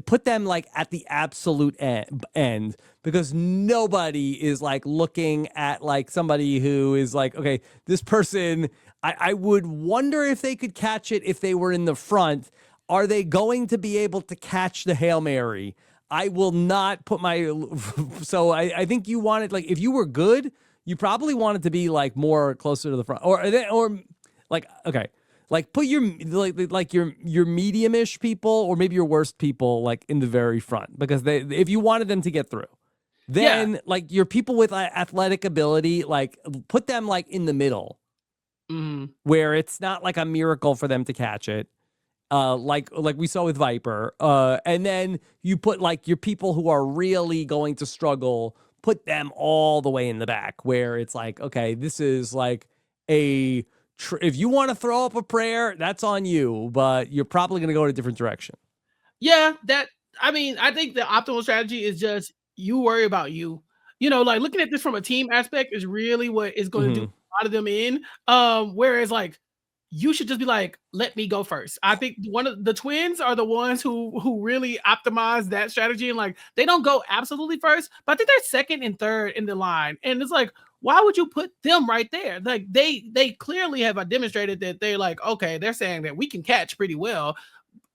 put them like at the absolute end because nobody is like looking at like somebody who is like, okay, this person, I would wonder if they could catch it if they were in the front. Are they going to be able to catch the Hail Mary? I will not put my, so I think you wanted, like, if you were good, you probably wanted to be like more closer to the front or like, okay, like put your, like your medium-ish people or maybe your worst people, like in the very front, because if you wanted them to get through, then like your people with athletic ability, like put them like in the middle where it's not like a miracle for them to catch it. Like we saw with Viper, and then you put like your people who are really going to struggle, put them all the way in the back where it's like, okay, this is like if you want to throw up a prayer, that's on you, but you're probably going to go in a different direction. Yeah, I think the optimal strategy is just you worry about you. Like looking at this from a team aspect is really what is going to do a lot of them in. Whereas like you should just be like, let me go first. I think one of the twins are the ones who really optimize that strategy. And like, they don't go absolutely first, but I think they're second and third in the line. And it's like, why would you put them right there? Like they clearly have demonstrated that they're like, okay, they're saying that we can catch pretty well.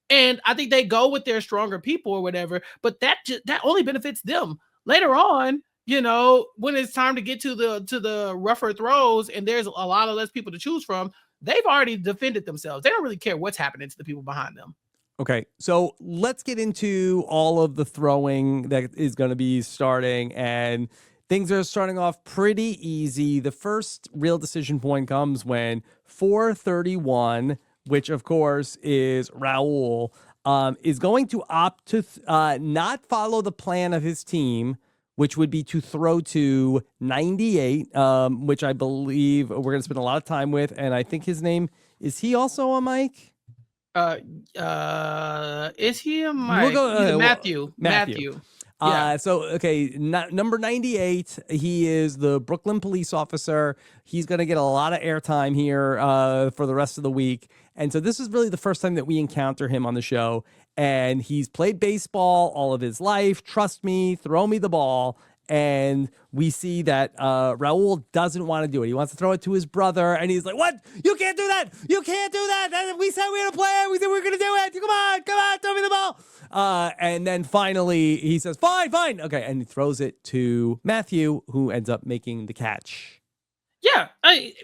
And I think they go with their stronger people or whatever, but that only benefits them later on. When it's time to get to the rougher throws and there's a lot of less people to choose from, they've already defended themselves. They don't really care what's happening to the people behind them. Okay, so let's get into all of the throwing that is going to be starting, and things are starting off pretty easy. The first real decision point comes when 431, which of course is Raul, is going to opt to not follow the plan of his team, which would be to throw to 98, which I believe we're going to spend a lot of time with. And I think his name, is he also on mic? Is he a Mike? He's a Matthew. Matthew. Yeah. So, okay, number 98, he is the Brooklyn police officer. He's going to get a lot of airtime here for the rest of the week. And so this is really the first time that we encounter him on the show. And he's played baseball all of his life. Trust me, throw me the ball. And we see that Raul doesn't want to do it. He wants to throw it to his brother. And he's like, what? You can't do that. You can't do that. We said we were going to play it. We said we were going to do it. Come on, throw me the ball. And then finally he says, fine. Okay. And he throws it to Matthew, who ends up making the catch. Yeah,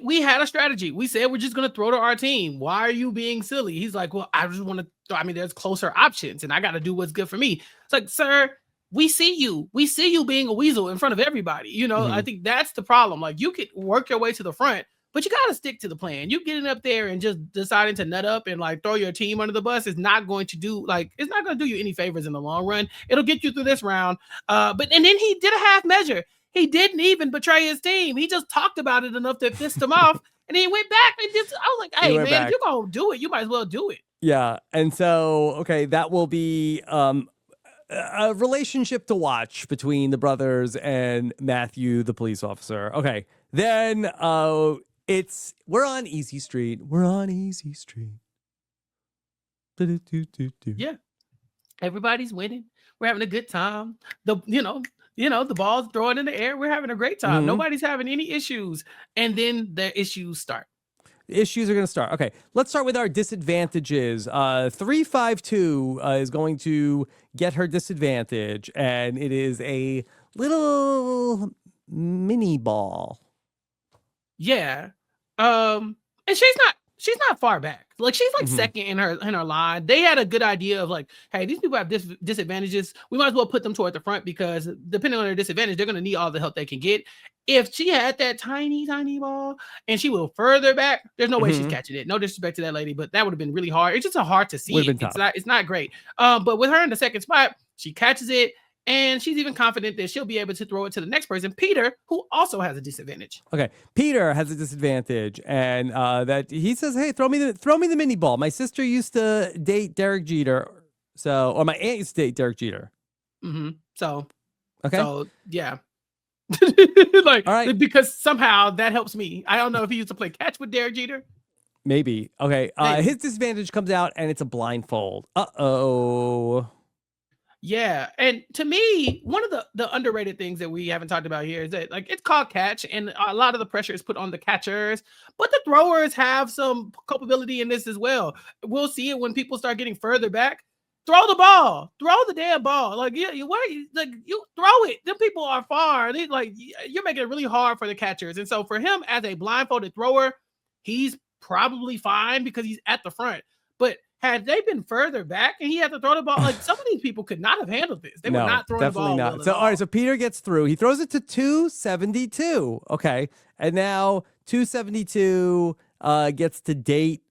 we had a strategy. We said we're just going to throw to our team. Why are you being silly? He's like, well, I just want to, I mean, there's closer options and I got to do what's good for me. It's like, sir, we see you. We see you being a weasel in front of everybody. You know, I think that's the problem. Like, you could work your way to the front, but you got to stick to the plan. You getting up there and just deciding to nut up and like throw your team under the bus is not going to do, like, it's not going to do you any favors in the long run. It'll get you through this round. And then he did a half measure. He didn't even betray his team. He just talked about it enough to piss them off. And he went back and just, I was like, hey, man, if you're going to do it, you might as well do it. Yeah. And so, okay, that will be a relationship to watch between the brothers and Matthew, the police officer. Okay. Then we're on Easy Street. We're on Easy Street. Yeah. Everybody's winning. We're having a good time. The ball's throwing in the air. We're having a great time. Nobody's having any issues. And then the issues start. The issues are going to start. Okay, let's start with our disadvantages. 352 is going to get her disadvantage, and it is a little mini ball. Yeah. And she's not far back. Like, she's like second in her line. They had a good idea of like, hey, these people have disadvantages. We might as well put them toward the front because depending on their disadvantage, they're going to need all the help they can get. If she had that tiny ball and she will further back, there's no way she's catching it. No disrespect to that lady, but that would have been really hard. It's just hard to see. It's not great. But with her in the second spot, she catches it. And she's even confident that she'll be able to throw it to the next person, Peter, who also has a disadvantage. Okay, Peter has a disadvantage, and that he says, "Hey, throw me the mini ball. My sister used to date Derek Jeter, or my aunt used to date Derek Jeter." So, okay, so yeah, like, all right, because somehow that helps me. I don't know if he used to play catch with Derek Jeter. Maybe. Okay, his disadvantage comes out, and it's a blindfold. Uh-oh. Yeah, and to me, one of the underrated things that we haven't talked about here is that, like, it's called catch, and a lot of the pressure is put on the catchers, but the throwers have some culpability in this as well. We'll see it when people start getting further back. Throw the ball, throw the damn ball. Like, you throw it. Them people are far. You're making it really hard for the catchers, and so for him as a blindfolded thrower, he's probably fine because he's at the front, but had they been further back and he had to throw the ball, like, some of these people could not have handled this. They were not throwing the ball. Definitely not. So, all right, so Peter gets through. He throws it to 272. Okay. And now 272 gets to date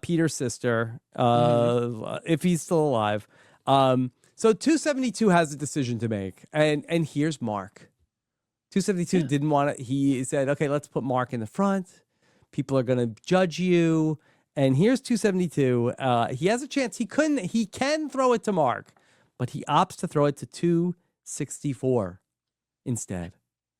Peter's sister, if he's still alive. So 272 has a decision to make. And here's Mark. 272 didn't want to. He said, okay, let's put Mark in the front. People are going to judge you. And here's 272. He has a chance. He can throw it to Mark, but he opts to throw it to 264 instead.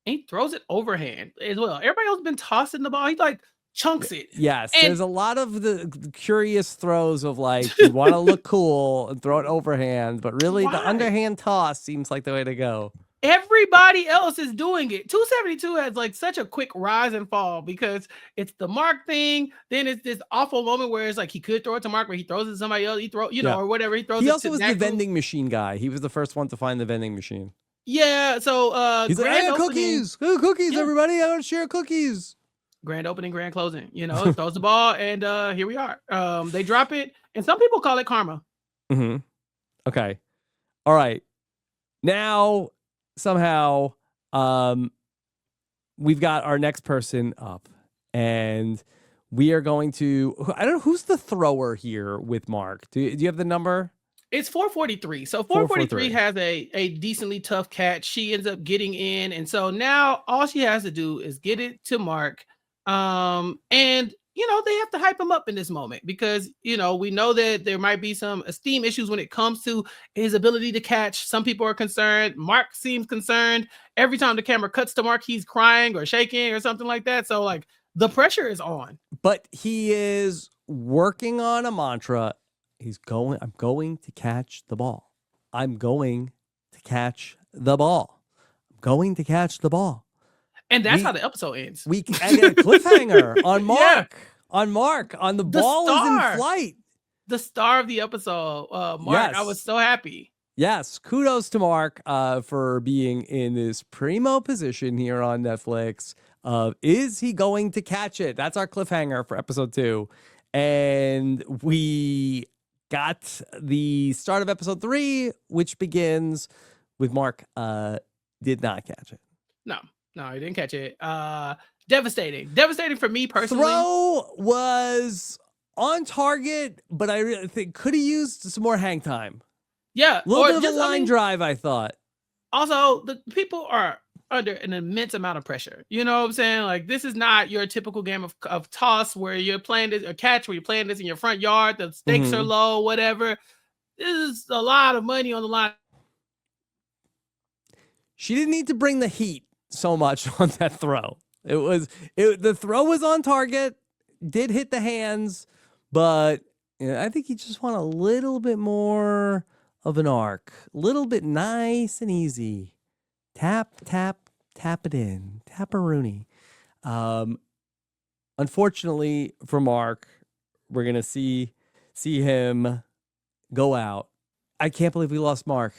And he throws it overhand as well. Everybody else has been tossing the ball. He like chunks it. Yes. And there's a lot of the curious throws of like, you want to look cool and throw it overhand, but really the underhand toss seems like the way to go. Everybody else is doing it. 272 has like such a quick rise and fall because it's the Mark thing. Then it's this awful moment where it's like he could throw it to Mark, where he throws it to somebody else. He or whatever. He throws. He also was the vending machine guy. He was the first one to find the vending machine. Yeah. So he's like, I got cookies. Cookies, everybody. I want to share cookies. Grand opening, grand closing. Throws the ball, and here we are. They drop it, and some people call it karma. Okay. All right. Now, somehow, we've got our next person up, and we are going to. I don't know who's the thrower here with Mark. Do you have the number? It's 443. So 443 443. has a decently tough catch. She ends up getting in. And so now all she has to do is get it to Mark. And they have to hype him up in this moment because we know that there might be some esteem issues when it comes to his ability to catch. Some people are concerned. Mark seems concerned. Every time the camera cuts to Mark, he's crying or shaking or something like that. So like the pressure is on. But he is working on a mantra. I'm going to catch the ball. I'm going to catch the ball. I'm going to catch the ball. And that's how the episode ends. We get a cliffhanger on Mark. Yeah. On Mark. On the ball star. is in flight. The star of the episode, Mark. Yes. I was so happy. Yes. Kudos to Mark for being in this primo position here on Netflix. Is he going to catch it? That's our cliffhanger for episode 2. And we got the start of episode 3, which begins with Mark did not catch it. No, he didn't catch it. Devastating for me personally. Throw was on target, but I really think could have used some more hang time. Yeah, a little bit of a line drive, I thought. Also, the people are under an immense amount of pressure. You know what I'm saying? Like, this is not your typical game of toss where you're playing this, or catch where you're playing this in your front yard. The stakes are low, whatever. This is a lot of money on the line. She didn't need to bring the heat so much on that throw. The throw was on target, did hit the hands, but I think you just want a little bit more of an arc, a little bit nice and easy. Tap, tap, tap it in. Tap-a-rooney. Unfortunately for Mark, we're going to see him go out. I can't believe we lost Mark.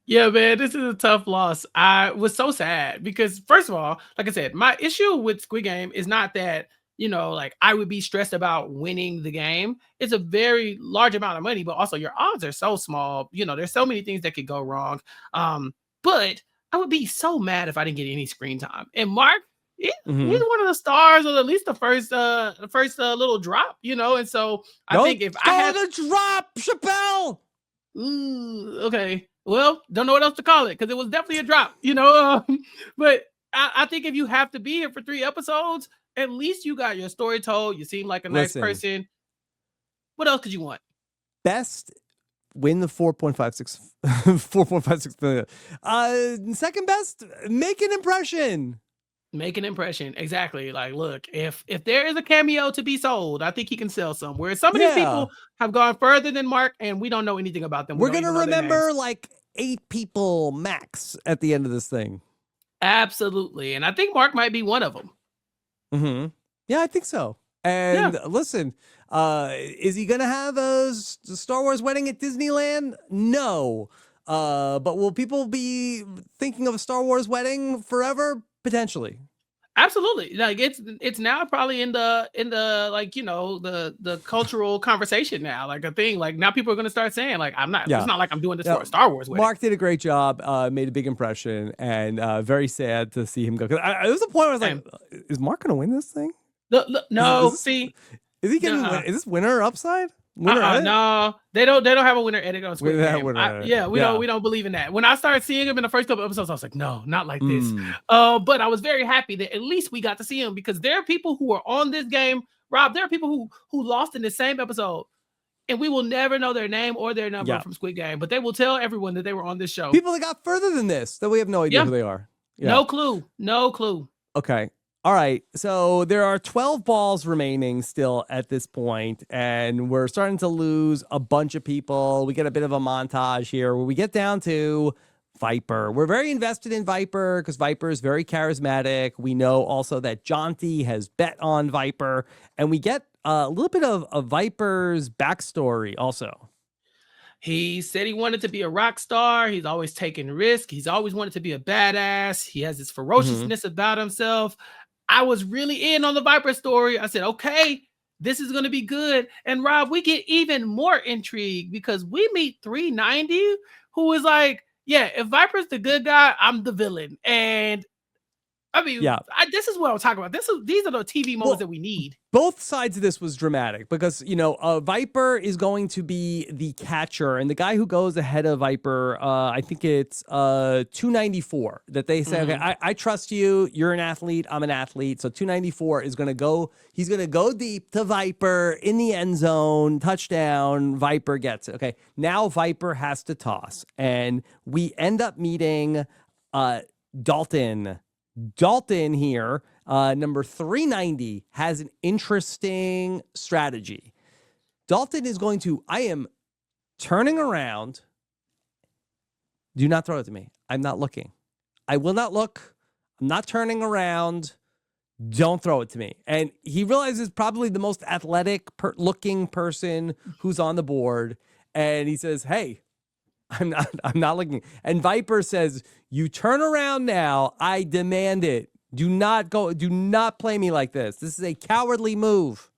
Yeah, man, this is a tough loss. I was so sad because, first of all, like I said, my issue with Squid Game is not that, like I would be stressed about winning the game. It's a very large amount of money, but also your odds are so small. There's so many things that could go wrong. But I would be so mad if I didn't get any screen time. And Mark, he's one of the stars, or at least the first little drop, And so I think if I had the drop, Chappell. Okay. Well, don't know what else to call it because it was definitely a drop, but I think if you have to be here for 3 episodes, at least you got your story told. You seem like a nice person. What else could you want? Best win the 4.56 million. Second best, make an impression. Make an impression. Exactly. Like, look, if there is a cameo to be sold, I think he can sell some. Whereas some of these people have gone further than Mark, and we don't know anything about them. We're going to remember like 8 people max at the end of this thing. Absolutely. And I think Mark might be one of them. Yeah, I think so. And listen, is he going to have a Star Wars wedding at Disneyland? No. But will people be thinking of a Star Wars wedding forever? Potentially. Absolutely. Like it's now probably in the like, the cultural conversation now, like a thing. Like now people are going to start saying like, it's not like I'm doing this for a Star Wars wedding. Mark did a great job, made a big impression, and very sad to see him go. There was a point where I was like, is Mark going to win this thing? No, is he getting, is this winner or upside? No, they don't have a winner edit on Squid Game. We don't believe in that. When I started seeing him in the first couple episodes, I was like, no, not like this. But I was very happy that at least we got to see him because there are people who are on this game. Rob, there are people who lost in the same episode, and we will never know their name or their number from Squid Game, but they will tell everyone that they were on this show. People that got further than this, that we have no idea who they are. No clue. Okay. All right, so there are 12 balls remaining still at this point, and we're starting to lose a bunch of people. We get a bit of a montage here where we get down to Viper. We're very invested in Viper because Viper is very charismatic. We know also that Jonty has bet on Viper, and we get a little bit of Viper's backstory also. He said he wanted to be a rock star. He's always taken risks. He's always wanted to be a badass. He has this ferociousness about himself. I was really in on the Viper story. I said, okay, this is going to be good. And Rob, we get even more intrigue because we meet 390, who is like, yeah, if Viper's the good guy, I'm the villain. And I mean, Yeah. this is what I'm talking about. These are the TV moments that we need. Both sides of this was dramatic because, Viper is going to be the catcher, and the guy who goes ahead of Viper, I think it's 294, that they say, okay, I trust you. You're an athlete. I'm an athlete. So 294 is going to go, he's going to go deep to Viper in the end zone, touchdown. Viper gets it. Okay. Now Viper has to toss, and we end up meeting Dalton. Dalton here, number 390, has an interesting strategy. Dalton is going to, I am turning around. Do not throw it to me. I'm not looking. I will not look. I'm not turning around. Don't throw it to me. And he realizes probably the most athletic looking person who's on the board. And he says, hey, I'm not looking. And Viper says, you turn around now. I demand it. Do not play me like this. This is a cowardly move.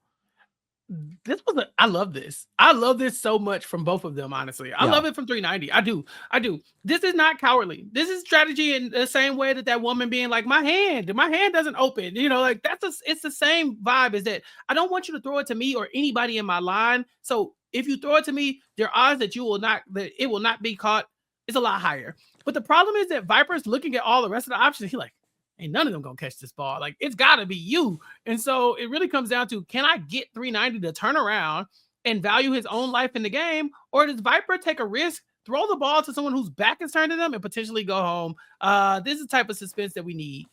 I love this. I love this so much from both of them, honestly. I love it from 390. I do. This is not cowardly. This is strategy in the same way that woman being like, my hand doesn't open. Like it's the same vibe as that. I don't want you to throw it to me or anybody in my line. So if you throw it to me, there are odds that it will not be caught. It's a lot higher. But the problem is that Viper's looking at all the rest of the options. He's like, ain't none of them gonna catch this ball. Like, it's gotta be you. And so it really comes down to, can I get 390 to turn around and value his own life in the game? Or does Viper take a risk, throw the ball to someone whose back is turned to them, and potentially go home? This is the type of suspense that we need.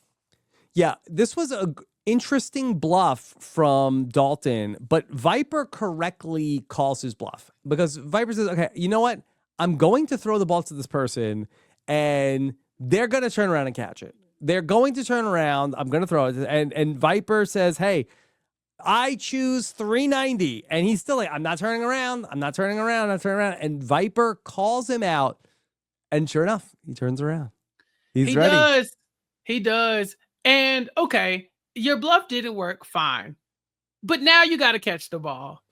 Yeah, this was a interesting bluff from Dalton, but Viper correctly calls his bluff, because Viper says, okay, you know what? I'm going to throw the ball to this person, and they're going to turn around and catch it. They're going to turn around. I'm going to throw it. And Viper says, hey, I choose 390. And he's still like, I'm not turning around. I'm not turning around. I'm not turning around. And Viper calls him out. And sure enough, he turns around. He's ready. He does. And okay, your bluff didn't work. Fine. But now you got to catch the ball.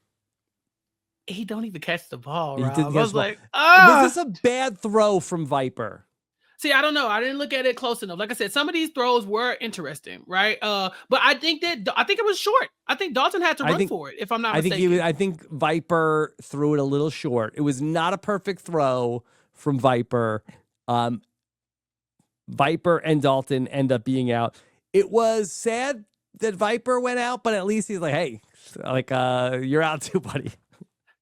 He don't even catch the ball, Rob. I was like, was this a bad throw from Viper? See, I don't know. I didn't look at it close enough. Like I said, some of these throws were interesting, right? But I think it was short. I think Dalton had to run for it, if I'm not mistaken. I think Viper threw it a little short. It was not a perfect throw from Viper. Viper and Dalton end up being out. It was sad that Viper went out, but at least he's like, hey, you're out too, buddy.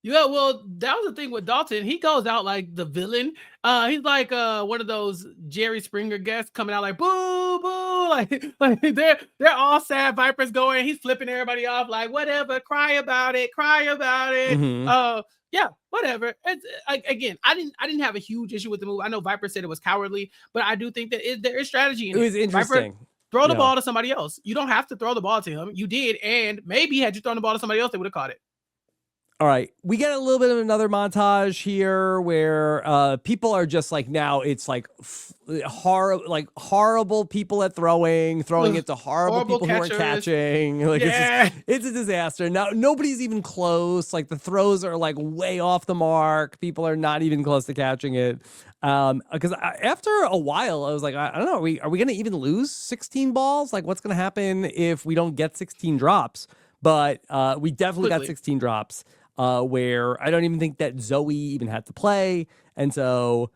Yeah, well, that was the thing with Dalton. He goes out like the villain. He's like one of those Jerry Springer guests coming out like boo boo, like they're all sad. Viper's going. He's flipping everybody off like whatever. Cry about it. Mm-hmm. Yeah, whatever. Again, I didn't have a huge issue with the move. I know Viper said it was cowardly, but I do think that there is strategy in it. It was interesting. Viper, throw the ball to somebody else. You don't have to throw the ball to him. You did, and maybe had you thrown the ball to somebody else, they would have caught it. All right, we get a little bit of another montage here where people are just like, now it's like horrible people at throwing it to horrible people catchers. who are catching. Like, it's a disaster. Now nobody's even close. Like, the throws are like way off the mark. People are not even close to catching it. Because after a while, I was like, I don't know, are we going to even lose 16 balls? Like, what's going to happen if we don't get 16 drops? But we definitely got 16 drops. Where I don't even think that Zoe even had to play. And so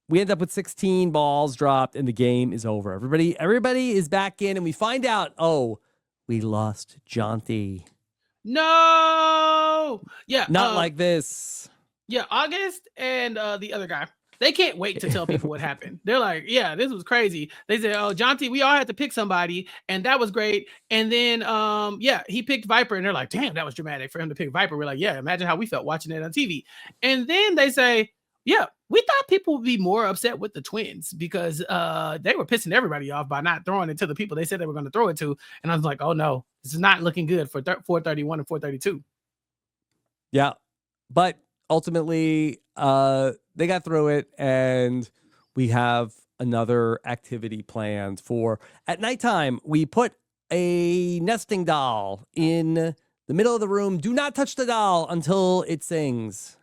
we end up with 16 balls dropped, and the game is over. Everybody is back in, and we find out, we lost Jonty. No! Yeah. Not like this. Yeah, August and the other guy. They can't wait to tell people what happened. They're like, yeah, this was crazy. They said, oh, Jonty, we all had to pick somebody, and that was great. And then, he picked Viper, and they're like, damn, that was dramatic for him to pick Viper. We're like, yeah, imagine how we felt watching it on TV. And then they say, yeah, we thought people would be more upset with the twins because they were pissing everybody off by not throwing it to the people they said they were going to throw it to. And I was like, oh, no, this is not looking good for 431 and 432. Yeah, but ultimately, they got through it, and we have another activity planned for at nighttime. We put a nesting doll in the middle of the room. Do not touch the doll until it sings.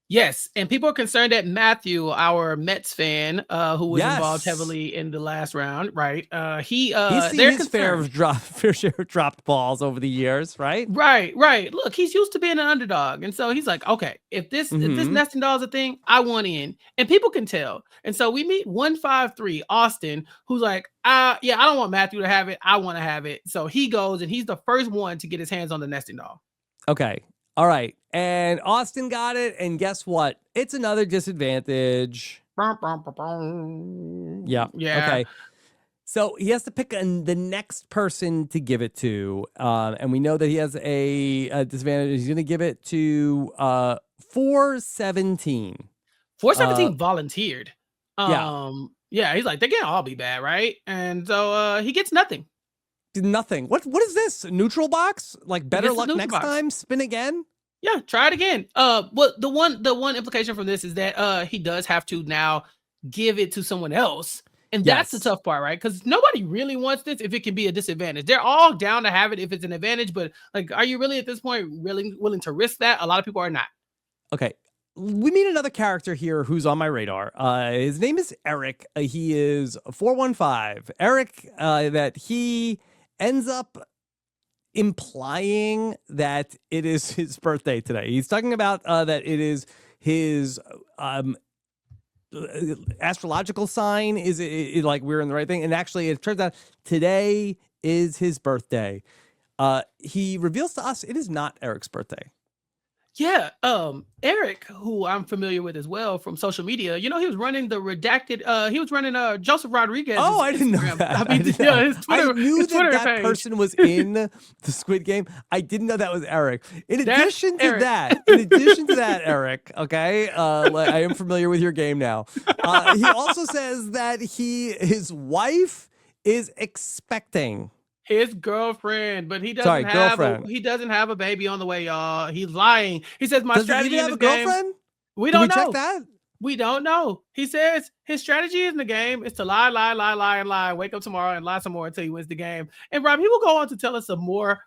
Yes, and people are concerned that Matthew, our Mets fan, who was involved Yes. heavily in the last round, right? He's seen They're his concerned. fair share of dropped balls over the years, right? Right, right. Look, he's used to being an underdog, and so he's like, okay, if this Mm-hmm. nesting doll is a thing, I want in, and people can tell. And so we meet 153 Austin, who's like, yeah, I don't want Matthew to have it, I want to have it. So he goes, and he's the first one to get his hands on the nesting doll. Okay. All right. And Austin got it, and guess what? It's another disadvantage. Yeah. Yeah. Okay. So he has to pick the next person to give it to, and we know that he has a disadvantage. He's going to give it to 417. 417 volunteered. Yeah, Yeah, he's like, they can't all be bad, right? And so he gets nothing. nothing. What is this? Neutral box? Like He better gets the luck neutral next box. time? Spin again? Yeah, try it again. Well, the one implication from this is that he does have to now give it to someone else. And that's the Yes. tough part, right? Because nobody really wants this if it can be a disadvantage. They're all down to have it if it's an advantage, but like, are you really at this point really willing to risk that? A lot of people are not. Okay. We meet another character here who's on my radar. His name is Eric. He is 415. Eric, that he ends up implying that it is his birthday today. He's talking about that it is his astrological sign. Is it like we're in the right thing? And actually, it turns out today is his birthday. He reveals to us it is not Eric's birthday. Yeah, Eric, who I'm familiar with as well from social media, he was running the redacted, he was running Joseph Rodriguez's Oh, I didn't know Instagram. that. I I mean, did yeah, not. his I Twitter, knew his Twitter that page. person was in the Squid Game. I didn't know that was Eric. In That's addition to Eric. that, Eric, okay, I am familiar with your game now. He also says that his wife is expecting. His girlfriend, but Sorry, girlfriend. he doesn't have a baby on the way, y'all. He's lying. He says my Does he strategy even in have this a game. girlfriend? We Did we don't check know. that? We don't know. He says his strategy in the game is to lie, lie, lie, lie, and lie. Wake up tomorrow and lie some more until he wins the game. And Rob, he will go on to tell us some more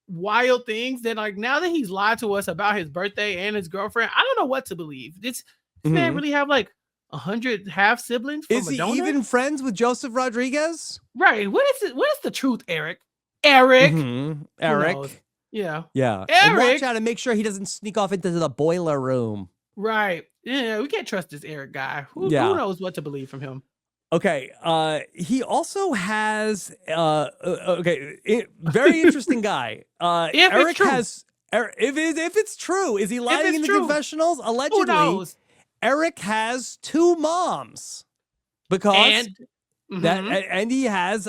wild things. That like now that he's lied to us about his birthday and his girlfriend, I don't know what to believe. This man really have like 100 half siblings from Is a he donor? even friends with Joseph Rodriguez? Right. What is it? What is the truth, Eric? Eric. Who knows? Eric. Yeah. Yeah. And watch Eric. out and make sure he doesn't sneak off into the boiler room. Right. Yeah, we can't trust this Eric guy. Who knows what to believe from him? Okay. He also has very interesting guy. If Eric it's true. has if it's true, is he lying in the confessionals? Who Allegedly, knows? Eric has two moms because And and he has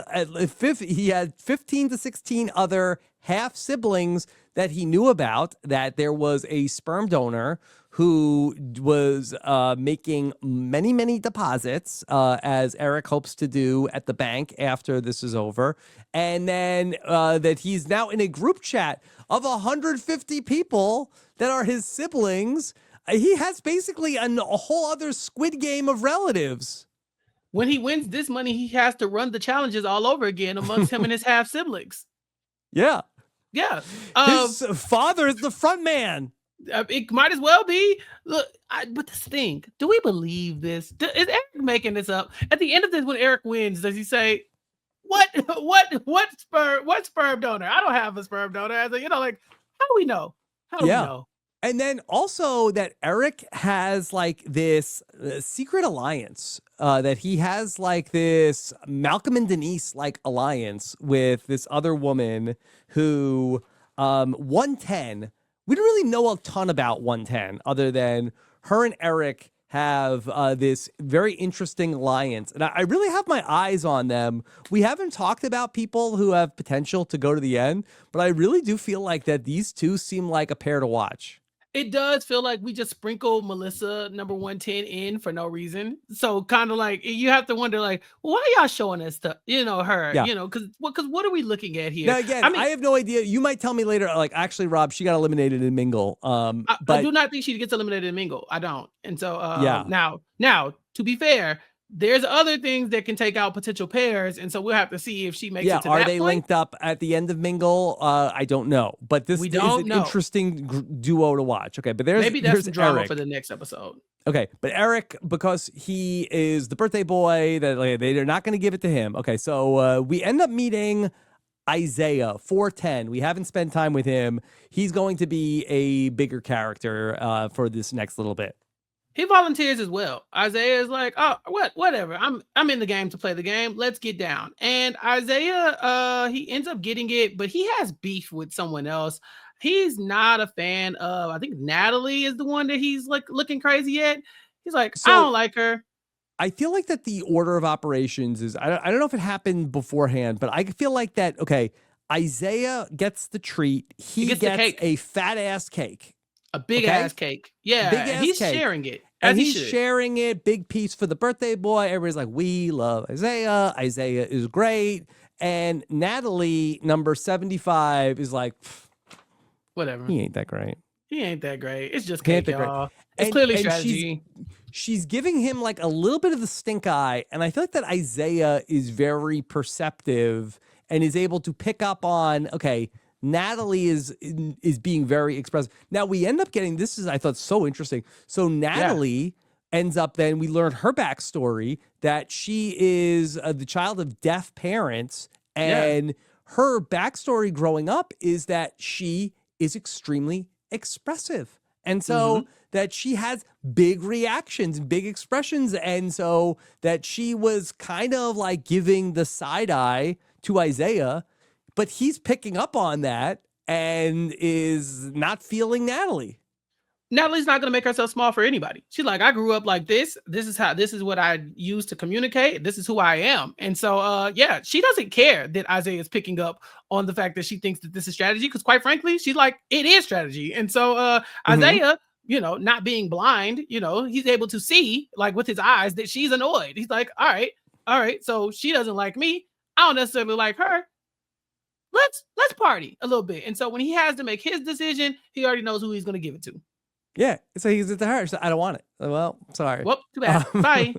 he had 15 to 16 other half siblings that he knew about, that there was a sperm donor who was making many deposits, as Eric hopes to do at the bank after this is over. And then that he's now in a group chat of 150 people that are his siblings. He has basically a whole other Squid Game of relatives. when he wins this money, he has to run the challenges all over again amongst him and his half siblings. Yeah. Yeah. His father is the front man. It might as well be. Look, but this thing, do we believe this? Is Eric making this up? At the end of this, when Eric wins, does he say, what sperm donor? I don't have a sperm donor. I was like, like, how do we know? How do we know? And then also that Eric has like this secret alliance, that he has like this Malcolm and Denise like alliance with this other woman who 110. We don't really know a ton about 110 other than her and Eric have this very interesting alliance. And I really have my eyes on them. We haven't talked about people who have potential to go to the end, but I really do feel like that these two seem like a pair to watch. It does feel like we just sprinkled Melissa number 110 in for no reason. So kind of like you have to wonder, like, why are y'all showing us stuff? Her, Yeah. Because what are we looking at here? Now again, I have no idea. You might tell me later. Like, actually, Rob, she got eliminated in Mingle. I do not think she gets eliminated in Mingle. I don't. And so Yeah. now, to be fair, there's other things that can take out potential pairs, and so we'll have to see if she makes it to are that they point. linked up at the end of Mingle? I don't know, but this We is don't an know. interesting duo to watch. Okay, but Maybe that's some drama Eric. for the next episode. Okay, but Eric, because he is the birthday boy, that they're not going to give it to him. Okay, so we end up meeting Isaiah 410. We haven't spent time with him. He's going to be a bigger character for this next little bit. He volunteers as well. Isaiah is like, oh, whatever. I'm in the game to play the game. Let's get down. And Isaiah, he ends up getting it, but he has beef with someone else. He's not a fan of, I think Natalie is the one that he's like looking crazy at. He's like, I don't like her. I feel like that the order of operations is, I don't know if it happened beforehand, but I feel like that, okay, Isaiah gets the treat. He gets a fat ass cake. A big ass cake. Yeah. Big ass he's cake. sharing it. And he's sharing it. Big piece for the birthday boy. Everybody's like, we love Isaiah. Isaiah is great. And Natalie, number 75, is like, whatever. He ain't that great. He ain't that great. It's just cake, y'all. It's clearly strategy. She's giving him like a little bit of the stink eye. And I feel like that Isaiah is very perceptive and is able to pick up on, okay, Natalie is being very expressive. Now we end up getting, this is, I thought, so interesting. So Natalie ends up, then we learn her backstory that she is the child of deaf parents, and her backstory growing up is that she is extremely expressive. And so that she has big reactions, big expressions. And so that she was kind of like giving the side eye to Isaiah, but he's picking up on that and is not feeling Natalie. Natalie's not going to make herself small for anybody. She's like, I grew up like this. This is what I use to communicate. This is who I am. And so, she doesn't care that Isaiah is picking up on the fact that she thinks that this is strategy. Because quite frankly, she's like, it is strategy. And so Isaiah, not being blind, he's able to see like with his eyes that she's annoyed. He's like, all right. So she doesn't like me. I don't necessarily like her. Let's party a little bit. And so when he has to make his decision, he already knows who he's going to give it to. Yeah. So he gives it to her. So I don't want it. Well, sorry. Well, too bad. Bye.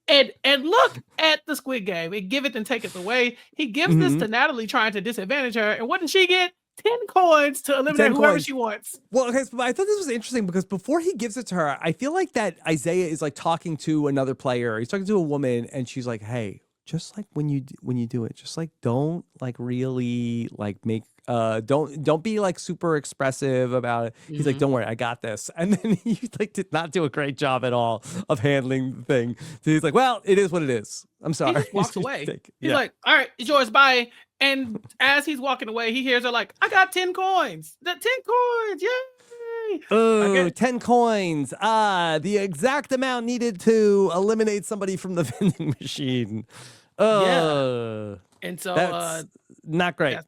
And look at the Squid Game. It give it and take it away. He gives this to Natalie trying to disadvantage her. And what did she get? 10 coins to eliminate whoever she wants. Well, okay, so I thought this was interesting because before he gives it to her, I feel like that Isaiah is like talking to another player. He's talking to a woman and she's like, hey, just like when you do it, just like don't like really like make don't be like super expressive about it. He's like, don't worry, I got this. And then he like did not do a great job at all of handling the thing. So he's like, well, it is what it is. I'm sorry. He just walks away. He's like, all right, it's yours, bye. And as he's walking away, he hears her like, I got 10 coins. The 10 coins, yay! Oh, 10 coins. The exact amount needed to eliminate somebody from the vending machine. And so that's not great.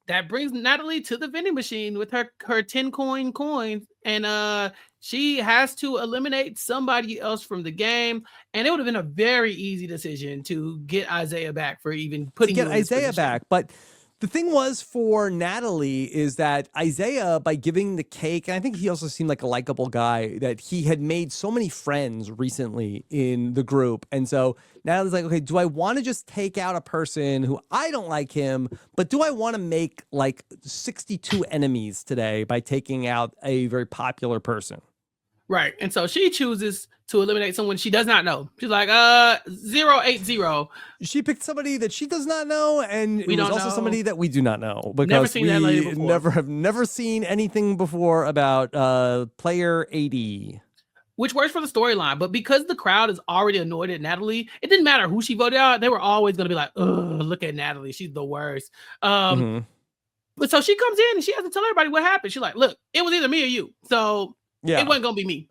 That brings Natalie to the vending machine with her 10 coins. And she has to eliminate somebody else from the game. And it would have been a very easy decision to get Isaiah back for even putting Isaiah back. But the thing was for Natalie is that Isaiah, by giving the cake, and I think he also seemed like a likable guy, that he had made so many friends recently in the group. And so Natalie's like, okay, do I want to just take out a person who I don't like him, but do I want to make like 62 enemies today by taking out a very popular person? Right. And so she chooses to eliminate someone she does not know. She's like, 080. She picked somebody that she does not know, and it was also somebody that we do not know because we have never seen anything before about player 80. Which works for the storyline, but because the crowd is already annoyed at Natalie, it didn't matter who she voted out. They were always going to be like, "Ugh, look at Natalie, she's the worst." But so she comes in and she has to tell everybody what happened. She's like, "Look, it was either me or you, so it wasn't going to be me."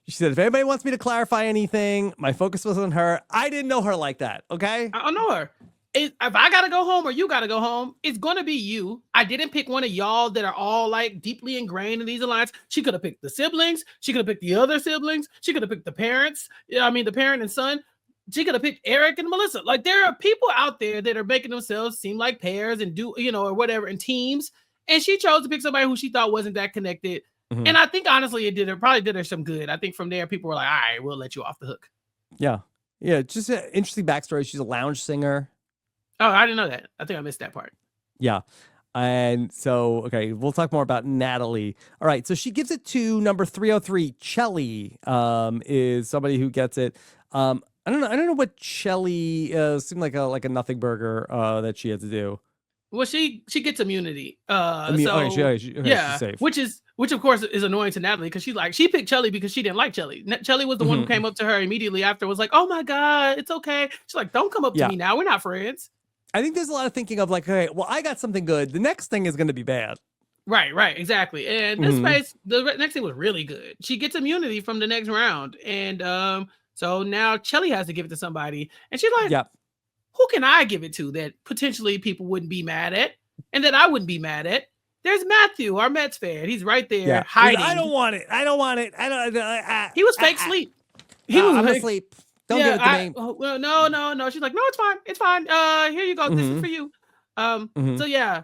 She said, "If anybody wants me to clarify anything, my focus was on her. I didn't know her like that. Okay, I know her. If I gotta go home or you gotta go home, it's gonna be you. I didn't pick one of y'all that are all like deeply ingrained in these alliances. She could have picked the siblings. She could have picked the other siblings. She could have picked the parents. The parent and son. She could have picked Eric and Melissa. Like there are people out there that are making themselves seem like pairs and or whatever in teams. And she chose to pick somebody who she thought wasn't that connected. And I think honestly, it probably did her some good. I think from there, people were like, all right, we'll let you off the hook. Yeah. Yeah, just an interesting backstory. She's a lounge singer. Oh, I didn't know that. I think I missed that part. Yeah. And so, okay, we'll talk more about Natalie. All right, so she gives it to number 303. Chelly is somebody who gets it. I don't know. I don't know what Chelly seemed like a nothing burger that she had to do. Well, she gets immunity. Okay, Yeah, she's safe. which of course is annoying to Natalie because she picked Chelly because she didn't like Chelly. Chelly was the one who came up to her immediately after, was like, "Oh my God, it's okay." She's like, "Don't come up to me now. We're not friends." I think there's a lot of thinking of like, okay, well, I got something good. The next thing is going to be bad. Right, exactly. And this space, the next thing was really good. She gets immunity from the next round, and so now Chelly has to give it to somebody, and she's like, who can I give it to that potentially people wouldn't be mad at, and that I wouldn't be mad at? There's Matthew, our Mets fan. He's right there hiding. I don't want it. He was fake sleep. I'm asleep. Don't give it to me. Well, no. She's like, no, it's fine. Here you go. This is for you. So yeah,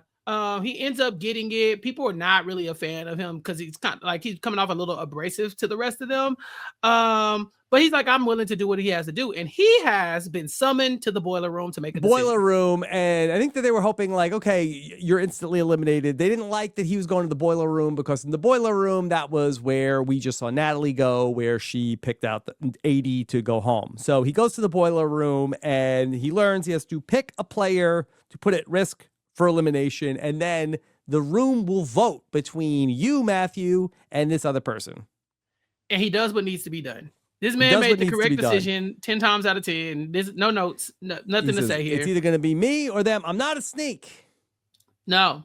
he ends up getting it. People are not really a fan of him because he's kind of like, he's coming off a little abrasive to the rest of them. But he's like, I'm willing to do what he has to do, and he has been summoned to the boiler room to make a decision. Room, and I think that they were hoping like, okay, you're instantly eliminated. They didn't like that he was going to the boiler room because in the boiler room, that was where we just saw Natalie go, where she picked out the 80 to go home. So he goes to the boiler room and he learns he has to pick a player to put at risk for elimination, and then the room will vote between you, Matthew, and this other person. And he does what needs to be done. This man made the correct decision 10 times out of 10. There's no notes, nothing to say here. It's either going to be me or them. I'm not a sneak. No.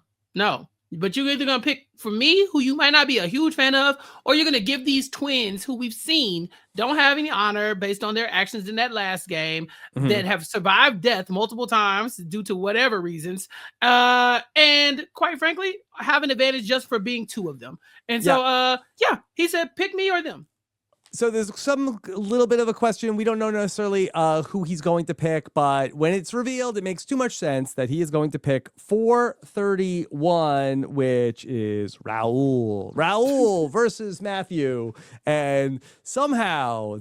But you're either going to pick for me, who you might not be a huge fan of, or you're going to give these twins who we've seen don't have any honor based on their actions in that last game, that have survived death multiple times due to whatever reasons. And quite frankly, have an advantage just for being two of them. And so, he said, pick me or them. So there's some little bit of a question. We don't know necessarily who he's going to pick, but when it's revealed, it makes too much sense that he is going to pick 431, which is Raul. Raul versus Matthew. And somehow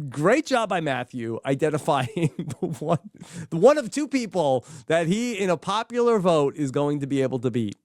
great job by Matthew identifying the one of two people that he, in a popular vote, is going to be able to beat.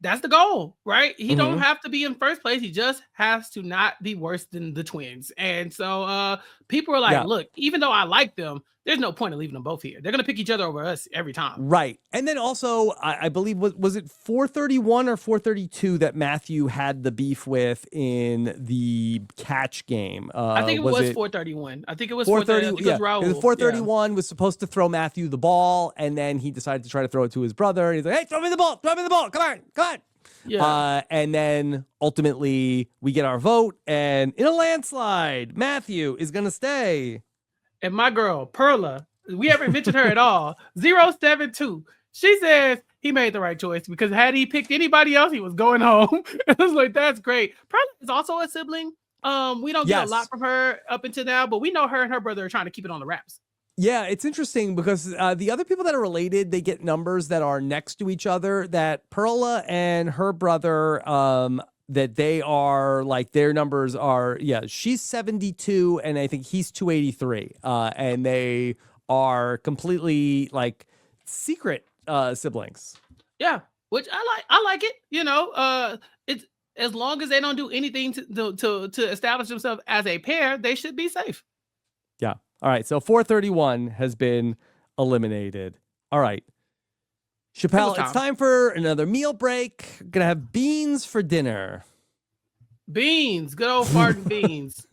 That's the goal, right? He don't have to be in first place. He just has to not be worse than the twins. And so people are like, look, even though I like them, there's no point in leaving them both here. They're going to pick each other over us every time. Right. And then also, I believe, was it 431 or 432 that Matthew had the beef with in the catch game? I think it was 431. I think it was 430. Yeah, 431 was supposed to throw Matthew the ball, and then he decided to try to throw it to his brother. And he's like, hey, throw me the ball. Come on. Yeah. And then ultimately we get our vote, and in a landslide, Matthew is going to stay. And my girl, Perla, we haven't mentioned her at all. 072. She says he made the right choice because had he picked anybody else, he was going home. I was like, that's great. Perla is also a sibling. We don't get a lot from her up until now, but we know her and her brother are trying to keep it on the wraps. Yeah, it's interesting because the other people that are related, they get numbers that are next to each other. That Perla and her brother, that they are like, their numbers are, she's 72 and I think he's 283. And they are completely like secret siblings. Yeah, which I like it. You know, it's as long as they don't do anything to establish themselves as a pair, they should be safe. Yeah. All right. So 431 has been eliminated. All right. Chappell, it's time for another meal break. Gonna have beans for dinner. Beans, good old farting beans.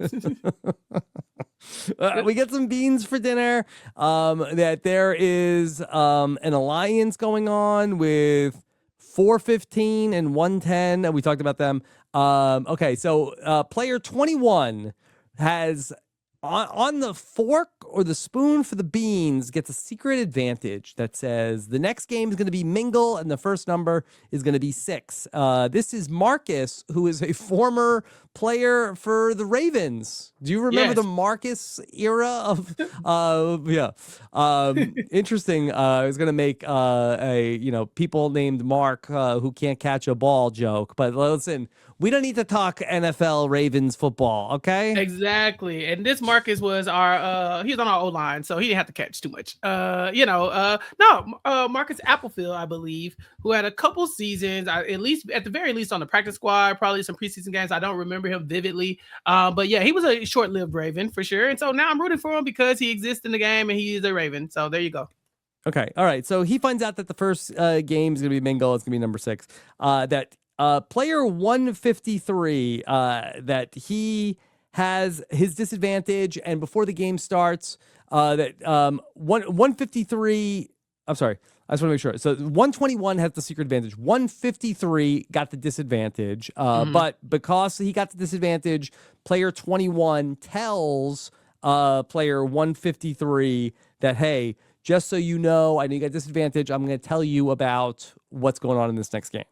We get some beans for dinner. That there is an alliance going on with 415 and 110. We talked about them. Okay, so player 21 has on the fork or the spoon for the beans gets a secret advantage that says the next game is going to be mingle and the first number is going to be 6. This is Marcus, who is a former player for the Ravens. Do you remember the Marcus era of interesting. I was going to make a people named Mark who can't catch a ball joke, but listen, We don't need to talk NFL Ravens football, okay? Exactly. And this Marcus was he was on our O-line, so he didn't have to catch too much. Marcus Applefield, I believe, who had a couple seasons, at the very least on the practice squad, probably some preseason games. I don't remember him vividly. But yeah, he was a short-lived Raven for sure. And so now I'm rooting for him because he exists in the game and he is a Raven. So there you go. Okay. All right. So he finds out that the first game is going to be Mingle. It's going to be number 6. That player 153, that he has his disadvantage. And before the game starts, that 153, I'm sorry. I just want to make sure. So 121 has the secret advantage. 153 got the disadvantage. But because he got the disadvantage, player 21 tells player 153 that, hey, just so you know, I know you got disadvantage. I'm going to tell you about what's going on in this next game.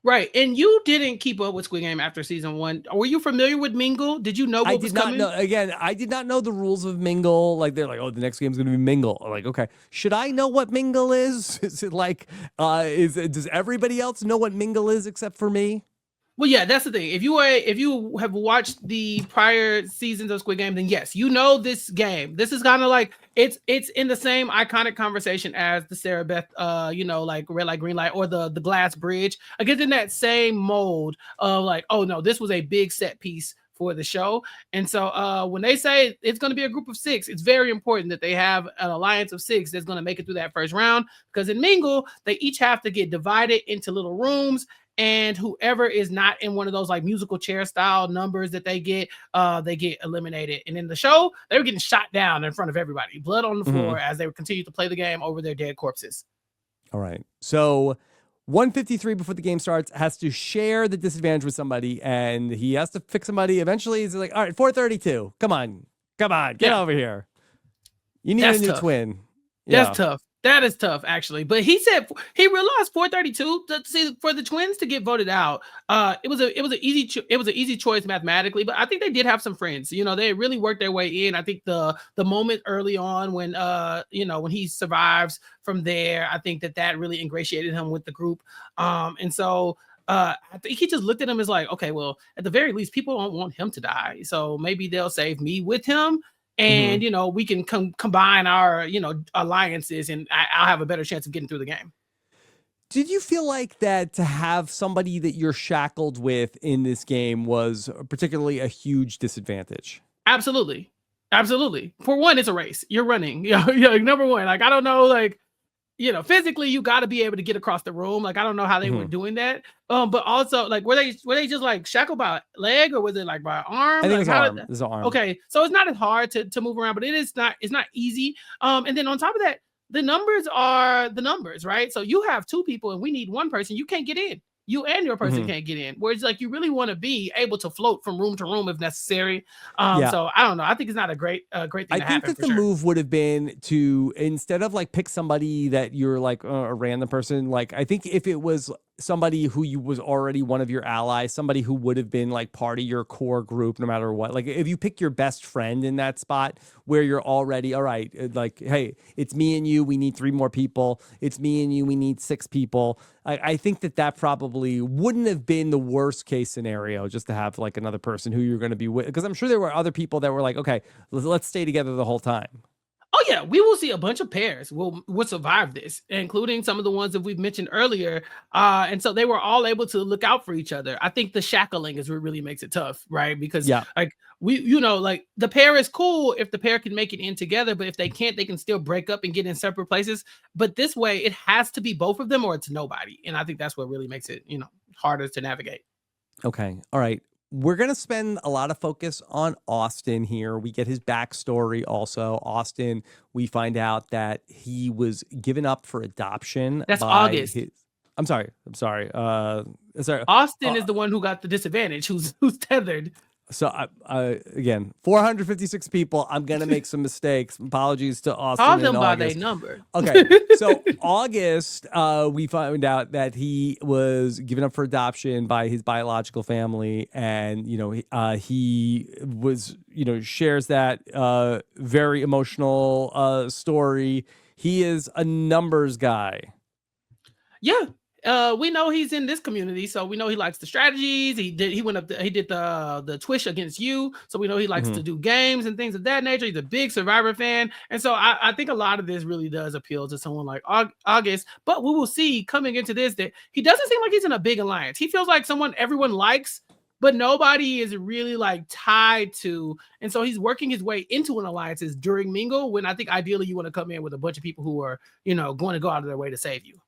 Right. And you didn't keep up with Squid Game after season 1. Were you familiar with Mingle? Did you know what was coming? Know. Again, I did not know the rules of Mingle. Like, they're like, oh, the next game's going to be Mingle. I'm like, okay, should I know what Mingle is? Is it like, does everybody else know what Mingle is except for me? Well, yeah, that's the thing. If you have watched the prior seasons of Squid Game, then yes, you know this game. This is kind of like it's in the same iconic conversation as the Sarah Beth, like red light, green light, or the glass bridge. I get in that same mold of like, oh no, this was a big set piece for the show. And so when they say it's going to be a group of 6, it's very important that they have an alliance of 6 that's going to make it through that first round. Because in Mingle, they each have to get divided into little rooms. And whoever is not in one of those like musical chair style numbers that they get eliminated. And in the show, they were getting shot down in front of everybody, blood on the floor as they would continue to play the game over their dead corpses. All right. So 153 before the game starts has to share the disadvantage with somebody, and he has to pick somebody. Eventually, he's like, all right, 432. Come on, get over here. You need a new twin. Yeah. That's tough. That is tough, actually. But he said he realized 432 for the twins to get voted out. It was an easy choice mathematically, but I think they did have some friends. You know, they really worked their way in. I think the moment early on when when he survives from there, I think that really ingratiated him with the group. And so I think he just looked at him as like, okay, well, at the very least, people don't want him to die, so maybe they'll save me with him. And, we can combine our, alliances, and I'll have a better chance of getting through the game. Did you feel like that to have somebody that you're shackled with in this game was particularly a huge disadvantage? Absolutely. Absolutely. For one, it's a race. You're running. Number one, like, I don't know, like, physically you got to be able to get across the room. Like, I don't know how they were doing that. But also, like, were they just like shackled by leg, or was it like by arm? I think like, it's an arm. Okay, so it's not as hard to move around, but it's not easy. And then on top of that, the numbers are the numbers, right? So you have 2 people and we need 1 person. You can't get in. You and your person can't get in. Whereas, like, you really want to be able to float from room to room if necessary. So I don't know. I think it's not a great thing to happen. I think that the move would have been to, instead of like pick somebody that you're like a random person, like, I think if it was somebody who was already one of your allies, somebody who would have been like part of your core group no matter what, like if you pick your best friend in that spot where you're already, all right, like, hey, it's me and you, we need 3 more people, it's me and you, we need 6 people. I think that probably wouldn't have been the worst case scenario, just to have like another person who you're going to be with, because I'm sure there were other people that were like, okay, let's stay together the whole time. Oh yeah, we will see a bunch of pairs will survive this, including some of the ones that we've mentioned earlier. And so they were all able to look out for each other. I think the shackling is what really makes it tough, right? Because like like the pair is cool if the pair can make it in together, but if they can't, they can still break up and get in separate places. But this way, it has to be both of them or it's nobody. And I think that's what really makes it, harder to navigate. Okay. All right. We're going to spend a lot of focus on Austin here. We get his backstory also. Austin, we find out that he was given up for adoption. That's August. I'm sorry. Sorry. Austin is the one who got the disadvantage, who's tethered. So, again, 456 people. I'm going to make some mistakes. Apologies to Austin. Call them by their number. Okay. So, August, we found out that he was given up for adoption by his biological family. And, he was, shares that very emotional story. He is a numbers guy. Yeah. We know he's in this community, so we know he likes the strategies. He did the Twitch against you, so we know he likes to do games and things of that nature. He's a big Survivor fan, and so I think a lot of this really does appeal to someone like August. But we will see coming into this that he doesn't seem like he's in a big alliance. He feels like someone everyone likes, but nobody is really like tied to, and so he's working his way into an alliances during Mingle, when I think ideally you want to come in with a bunch of people who are, going to go out of their way to save you.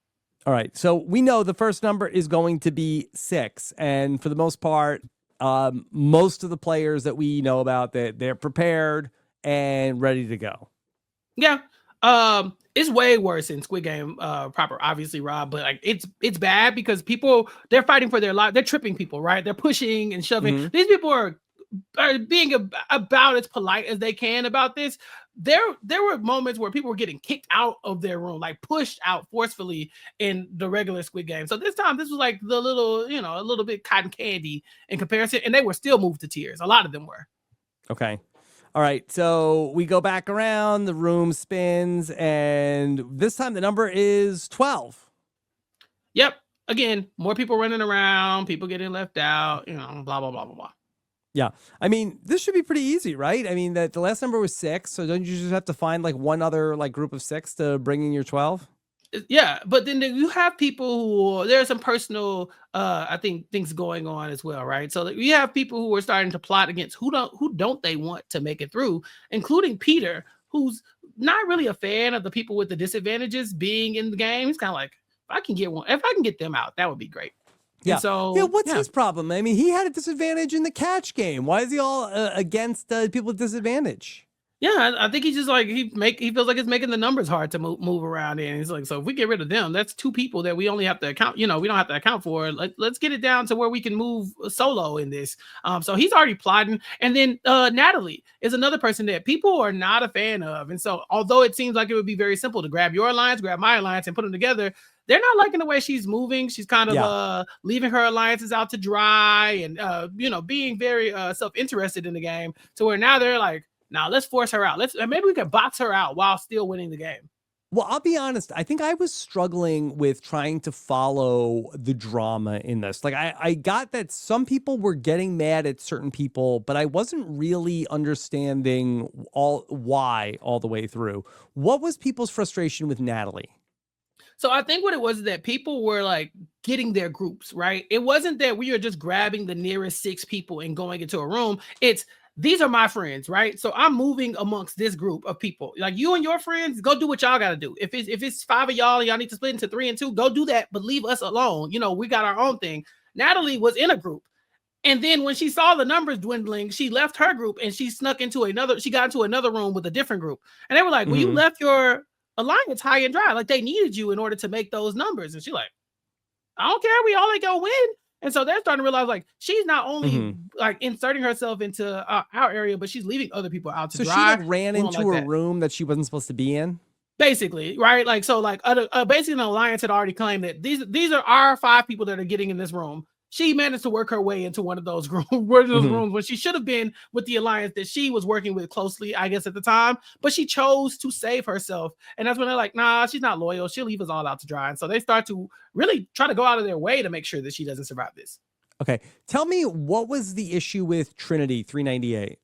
All right. So we know the first number is going to be 6. And for the most part, most of the players that we know about, that they're prepared and ready to go. Yeah. It's way worse in Squid Game proper, obviously, Rob, but like it's bad because people, they're fighting for their life. They're tripping people, right? They're pushing and shoving. These people are being about as polite as they can about this. There were moments where people were getting kicked out of their room, like pushed out forcefully in the regular Squid Game. So this time, this was like the little, a little bit cotton candy in comparison, and they were still moved to tears. A lot of them were. Okay. All right. So we go back around, the room spins, and this time the number is 12. Yep. Again, more people running around, people getting left out, blah, blah, blah, blah, blah. Yeah. I mean, this should be pretty easy, right? I mean, that the last number was 6, so don't you just have to find like one other like group of 6 to bring in your 12? Yeah, but then you have people who, there are some personal I think things going on as well, right? So you have people who are starting to plot against who don't they want to make it through, including Peter, who's not really a fan of the people with the disadvantages being in the game. He's kind of like, if I can get them out, that would be great. Yeah. And so what's his problem? I mean, he had a disadvantage in the catch game. Why is he all against people with disadvantage? Yeah, I think he just like he feels like it's making the numbers hard to move around in. He's like, so if we get rid of them, that's 2 people that we only have to account. We don't have to account for. Let's get it down to where we can move solo in this. So he's already plotting. And then Natalie is another person that people are not a fan of. And so although it seems like it would be very simple to grab your alliance, grab my alliance, and put them together, they're not liking the way she's moving. She's kind of leaving her alliances out to dry, and being very self-interested in the game, to where now they're like, now let's force her out. Maybe we can box her out while still winning the game. Well, I'll be honest. I think I was struggling with trying to follow the drama in this. Like, I got that some people were getting mad at certain people, but I wasn't really understanding why all the way through. What was people's frustration with Natalie? So I think what it was is that people were like getting their groups, right? It wasn't that we are just grabbing the nearest 6 people and going into a room. It's, these are my friends, right? So I'm moving amongst this group of people. Like, you and your friends, go do what y'all got to do. If it's 5 of y'all and y'all need to split into 3 and 2, go do that, but leave us alone. We got our own thing. Natalie was in a group. And then when she saw the numbers dwindling, she left her group and she got into another room with a different group. And they were like, well, you left your alliance high and dry. Like, they needed you in order to make those numbers. And she's like, I don't care. We all go win. And so they're starting to realize, like, she's not only like inserting herself into our area, but she's leaving other people out to dry. So she like ran into a room that she wasn't supposed to be in? Basically, right? Like, so like basically an alliance had already claimed that these are our 5 people that are getting in this room. She managed to work her way into one of those rooms when she should have been with the alliance that she was working with closely, I guess, at the time. But she chose to save herself. And that's when they're like, nah, she's not loyal. She'll leave us all out to dry. And so they start to really try to go out of their way to make sure that she doesn't survive this. Okay. Tell me, what was the issue with Trinity 398?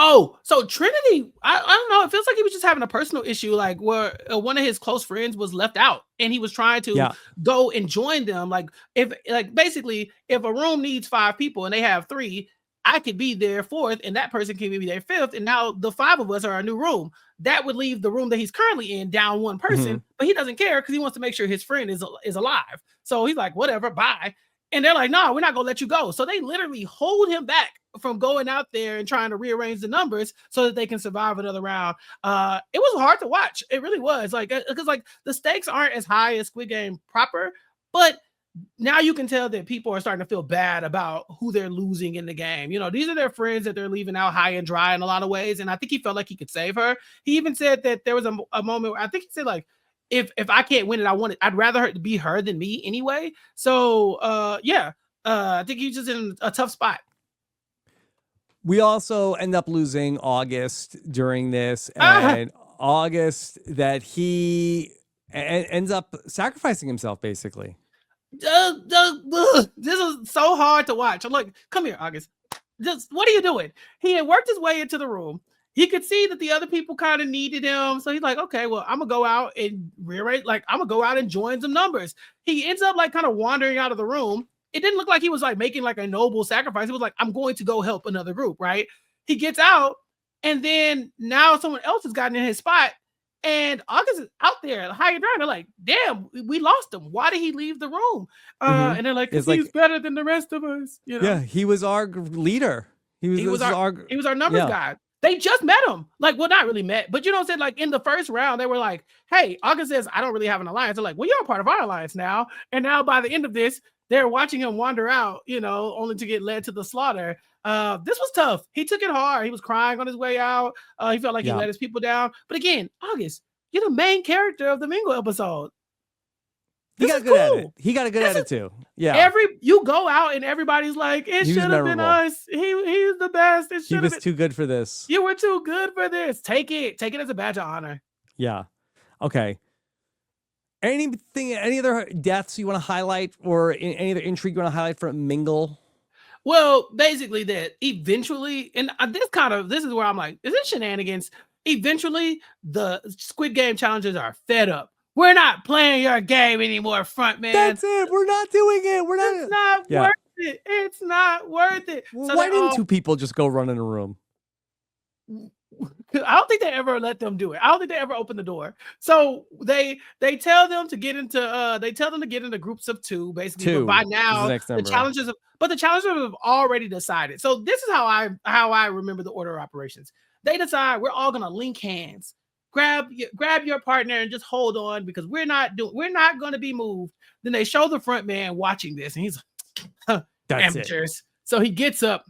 Oh, so Trinity, I don't know. It feels like he was just having a personal issue, like where one of his close friends was left out and he was trying to go and join them. Like, basically, if a room needs 5 people and they have 3, I could be their 4th and that person can be their 5th. And now the 5 of us are a new room. That would leave the room that he's currently in down 1 person, but he doesn't care because he wants to make sure his friend is alive. So he's like, whatever, bye. And they're like, no, we're not going to let you go. So they literally hold him back from going out there and trying to rearrange the numbers so that they can survive another round. It was hard to watch. It really was, like, because like the stakes aren't as high as Squid Game proper, but now you can tell that people are starting to feel bad about who they're losing in the game. These are their friends that they're leaving out high and dry in a lot of ways. And I think he felt like he could save her. He even said that there was a moment where I think he said, like, if I can't win it, I'd rather her to be her than me anyway. So I think he's just in a tough spot. We also end up losing August during this, and August, that he and ends up sacrificing himself basically. This is so hard to watch. I'm like, come here, August. Just what are you doing? He had worked his way into the room. He could see that the other people kind of needed him. So he's like, okay, well, I'm gonna go out and like I'm gonna go out and join some numbers. He ends up like kind of wandering out of the room. It didn't look like he was like making like a noble sacrifice. It was like, I'm going to go help another group, right? He gets out, and then now someone else has gotten in his spot. And August is out there high and dry. They're like, damn, we lost him. Why did he leave the room? And they're like, because he's better than the rest of us. You know? Yeah, he was our leader. He was our numbers guy. They just met him. Like, well, not really met, but you know what I'm saying? Like in the first round, they were like, hey, August says, I don't really have an alliance. They're like, well, you're a part of our alliance now. And now by the end of this, they're watching him wander out, you know, only to get led to the slaughter. This was tough. He took it hard. He was crying on his way out. He felt like he let his people down. But again, August, you're the main character of the Mingle episode. He got good at it. He got a good at it too. Yeah. You go out and everybody's like, it should have been us. He's the best. He was too good for this. You were too good for this. Take it as a badge of honor. Yeah. Okay. Any other deaths you want to highlight, or any other intrigue you want to highlight from Mingle? Well, basically that eventually, and this is where I'm like, is this shenanigans? Eventually, the Squid Game challengers are fed up. We're not playing your game anymore, front man. That's it. We're not doing it. It's not worth it. It's not worth it. Well, so why didn't two people just go run in a room? I don't think they ever let them do it. I don't think they ever opened the door. So they tell them to get into groups of two, basically. But by now, the challengers have already decided. So this is how I remember the order of operations. They decide we're all gonna link hands, grab your partner, and just hold on because we're not going to be moved. Then they show the front man watching this, and he's like, amateurs. So he gets up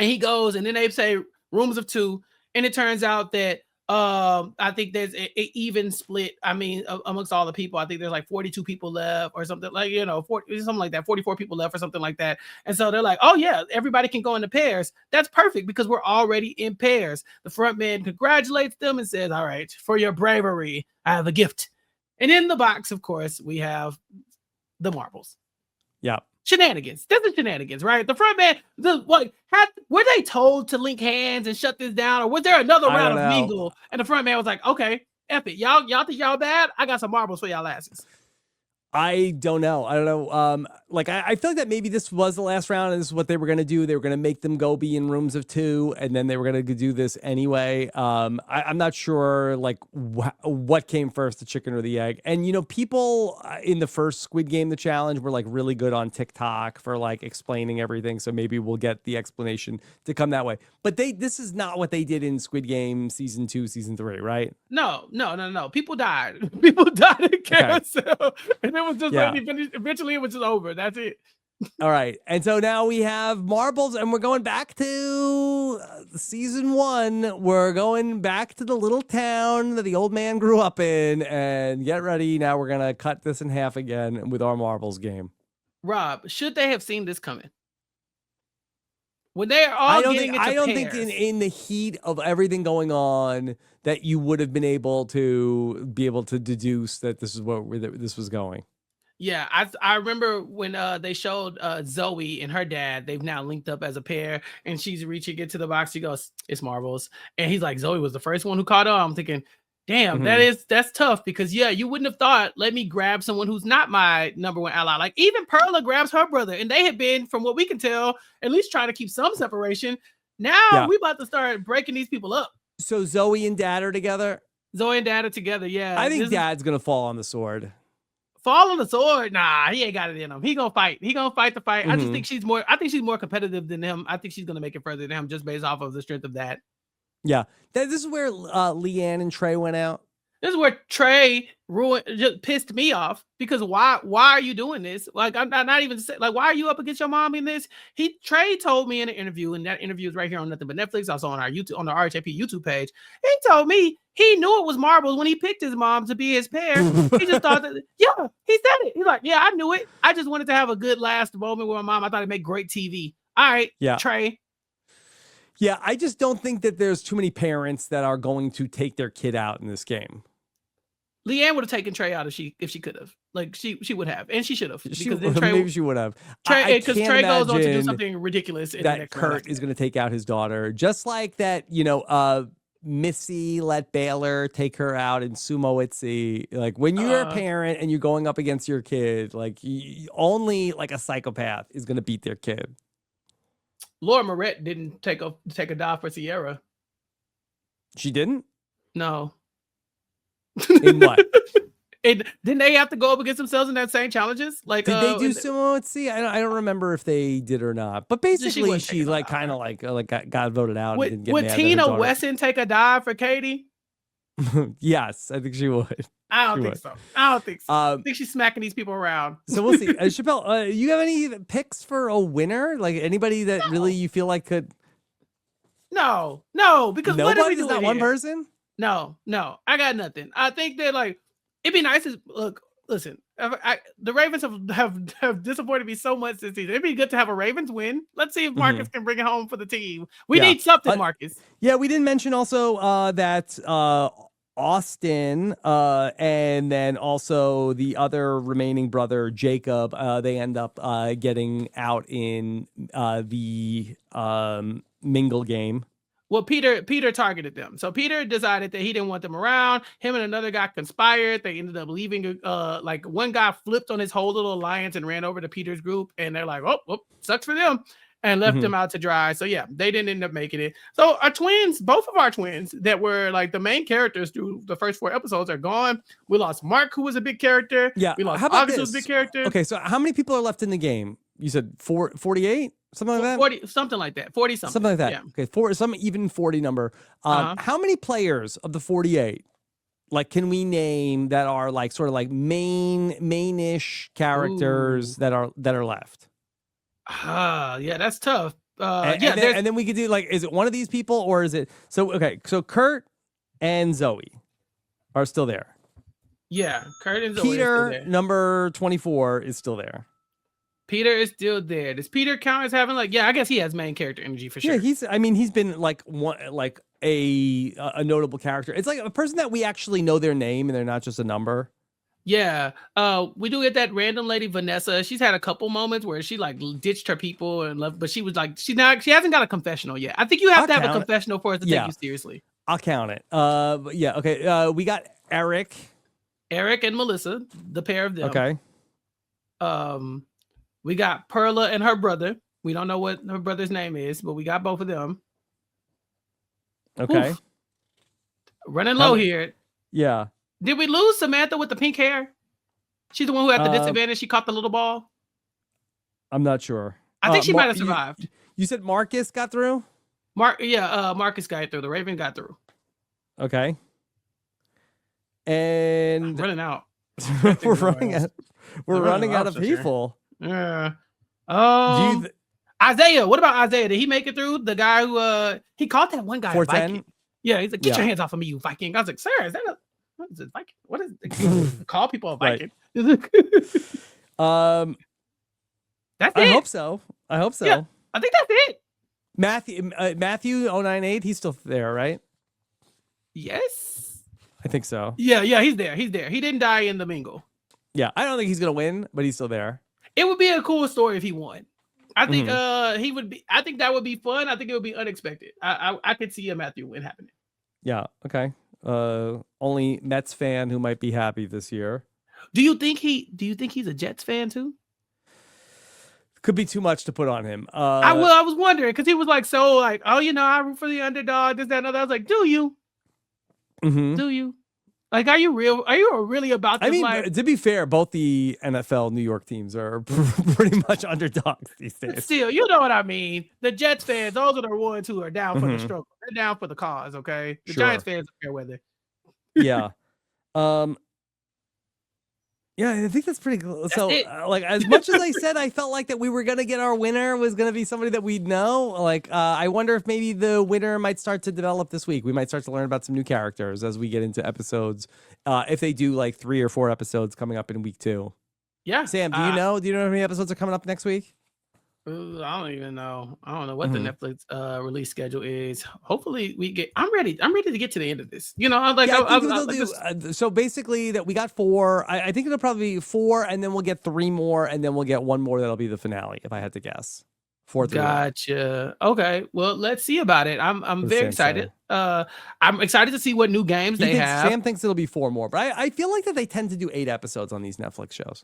and he goes, and then they say rooms of two. And it turns out that I think there's an even split. I mean, amongst all the people, I think there's like 42 people left or something, like, you know, something like that, 44 people left or something like that. And so they're like, oh yeah, everybody can go into pairs. That's perfect because we're already in pairs. The front man congratulates them and says, all right, for your bravery, I have a gift. And in the box, of course, we have the marbles. Yeah. Shenanigans. This is shenanigans, right? The front man, were they told to link hands and shut this down, or was there another round of mingle? And the front man was like, okay, F it. Y'all think y'all bad? I got some marbles for y'all asses. I don't know. I feel like that maybe this was the last round and this is what they were going to do. They were going to make them go be in rooms of two, and then they were going to do this anyway. I'm not sure like what came first, the chicken or the egg. And, you know, people in the first Squid Game, the challenge, were like really good on TikTok for like explaining everything. So maybe we'll get the explanation to come that way. But this is not what they did in Squid Game season 2, season 3, right? No. People died. People died in carousel. And it was just eventually it was just over. That's it. All right. And so now we have marbles, and we're going back to season 1. We're going back to the little town that the old man grew up in, and get ready. Now we're going to cut this in half again with our marbles game. Rob, should they have seen this coming? When they are all I don't think in the heat of everything going on that you would have been able to deduce that this is where this was going. Yeah, I remember when they showed Zoe and her dad. They've now linked up as a pair, and she's reaching into the box. She goes, "It's marbles," and he's like, "Zoe was the first one who caught on." I'm thinking, damn, that's tough because you wouldn't have thought, let me grab someone who's not my number one ally. Like even Perla grabs her brother, and they had been, from what we can tell, at least trying to keep some separation. Now we about to start breaking these people up. So Zoe and Dad are together? Zoe and Dad are together, yeah. I think Dad's going to fall on the sword. Fall on the sword? Nah, he ain't got it in him. He gonna fight. He gonna fight the fight. I just think she's more competitive than him. I think she's gonna make it further than him just based off of the strength of that. Yeah. This is where Leanne and Trey went out. This is where Trey just pissed me off because why are you doing this? Like, I'm not even like, why are you up against your mom in this? Trey told me in an interview, and that interview is right here on Nothing But Netflix, also on our YouTube, on the RHAP YouTube page. He told me he knew it was marbles when he picked his mom to be his pair. He just thought that, he said it. He's like, I knew it. I just wanted to have a good last moment with my mom. I thought it'd make great TV. All right, Trey. Yeah, I just don't think that there's too many parents that are going to take their kid out in this game. Leanne would have taken Trey out if she could have. Like she would have, and she should have. Maybe she would have. Because Trey goes on to do something ridiculous. That Kurt is going to take out his daughter, just like that. Missy let Baylor take her out in Sumo Itzy. Like when you're a parent and you're going up against your kid, like only like a psychopath is going to beat their kid. Laura Moret didn't take a dive for Sierra. She didn't? No. In what? Didn't they have to go up against themselves in that same challenges? Like did they do Sumo Itzy? I don't remember if they did or not. But basically, she like kind of like got voted out. Would Tina Wesson take a dive for Katie? Yes, I think she would. I don't think so. I think she's smacking these people around. So we'll see. Chappell, you have any picks for a winner? Like anybody that really you feel like could? No, because nobody's not one person. No, I got nothing. I think that like it'd be nice to listen. The Ravens have disappointed me so much this season. It'd be good to have a Ravens win. Let's see if Marcus can bring it home for the team. We need something, Marcus. Yeah, we didn't mention also that Austin and then also the other remaining brother Jacob. They end up getting out in the mingle game. Well, Peter targeted them. So Peter decided that he didn't want them around. Him and another guy conspired. They ended up leaving. Like one guy flipped on his whole little alliance and ran over to Peter's group. And they're like, oh, sucks for them. And left them out to dry. So yeah, they didn't end up making it. So our twins, both of our twins that were like the main characters through the first 4 episodes are gone. We lost Mark, who was a big character. Yeah. We lost August, who was a big character. Okay, so how many people are left in the game? You said 48? Something like that? 40, something like that. 40 something. Something like that. Yeah. Okay, some even 40 number. How many players of the 48 like can we name that are like sort of like main-ish characters that are left? Yeah, that's tough. And then we could do like, is it one of these people or is it so Kurt and Zoe are still there. Yeah, Kurt and Zoe Peter, are still there. number 24, is still there. Peter is still there. Does Peter count as having like? Yeah, I guess he has main character energy for sure. Yeah, he's been like a notable character. It's like a person that we actually know their name and they're not just a number. Yeah. We do get that random lady Vanessa. She's had a couple moments where she like ditched her people and left, but she was like she hasn't got a confessional yet. I think you have to have a confessional for us to take you seriously. I'll count it. Yeah. Okay. We got Eric and Melissa, the pair of them. Okay. We got Perla and her brother. We don't know what her brother's name is, but we got both of them. Okay. Oof. Running low here. Yeah. Did we lose Samantha with the pink hair? She's the one who had the disadvantage. She caught the little ball. I'm not sure. I think she might have survived. You said Marcus got through? Marcus got through. The Raven got through. Okay. And I'm running out. We're running out of people. Here. Yeah. Isaiah. What about Isaiah? Did he make it through? The guy who he caught that one guy. Viking. Yeah, he's like, get your hands off of me, you Viking. I was like, sir, is that what is it, Viking? What is it? Call people a Viking? Right. That's it. I hope so. Yeah, I think that's it. Matthew 098, he's still there, right? Yes. I think so. Yeah, he's there. He didn't die in the mingle. Yeah, I don't think he's gonna win, but he's still there. It would be a cool story if he won. I think he would be. I think that would be fun. I think it would be unexpected. I could see a Matthew win happening. Yeah. Okay. Only Mets fan who might be happy this year. Do you think he's a Jets fan too? Could be too much to put on him. I was wondering because he was like so like, oh, I root for the underdog. This, that, and other. I was like, do you? Mm-hmm. Do you? Like, are you really about this? I mean, life? to be fair, both the NFL New York teams are pretty much underdogs these days. Still, you know what I mean. The Jets fans, those are the ones who are down for the struggle. They're down for the cause, okay? The Giants fans are fair weather. Yeah. Yeah, I think that's pretty cool. So, like, as much as I said, I felt like that we were going to get our winner was going to be somebody that we'd know. Like, I wonder if maybe the winner might start to develop this week. We might start to learn about some new characters as we get into episodes. If they do like 3 or 4 episodes coming up in week 2. Yeah. Sam, do you know how many episodes are coming up next week? Ooh, I don't even know. I don't know what the Mhm. Netflix release schedule is. Hopefully we get. I'm ready. I'm ready to get to the end of this. You know, I'm like Yeah, I think I they'll like do. this. So basically, that we got four. I think it'll probably be four, and then we'll get three more, and then we'll get one more that'll be the finale. If I had to guess, 431 Gotcha. Okay. Well, let's see about it. I'm with very Sam excited. Sir. I'm excited to see what new games He they thinks have. Sam thinks it'll be four more, but I feel like that they tend to do 8 episodes on these Netflix shows.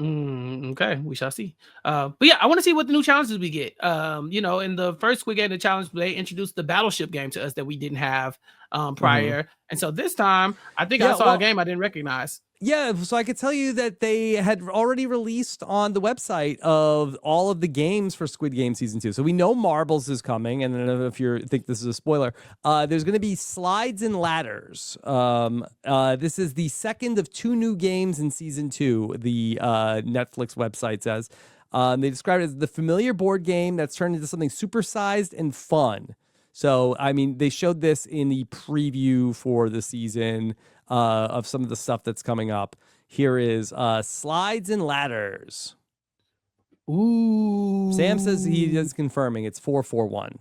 Okay, we shall see. But yeah, I want to see what the new challenges we get. You know, in the first Squid Game, the challenge they introduced the battleship game to us that we didn't have Hmm. prior, and so this time I think I Yeah, saw a well, game I didn't recognize. yeah, so I could tell you that they had already released on the website of all of the games for Squid Game season 2. So we know Marbles is coming, and I don't know if you think this is a spoiler. There's going to be Slides and Ladders. This is the second of 2 new games in season 2. The Netflix website says they describe it as the familiar board game that's turned into something supersized and fun. So, I mean, they showed this in the preview for the season of some of the stuff that's coming up. Here is Slides and Ladders. Sam says he Ooh, is confirming it's 441.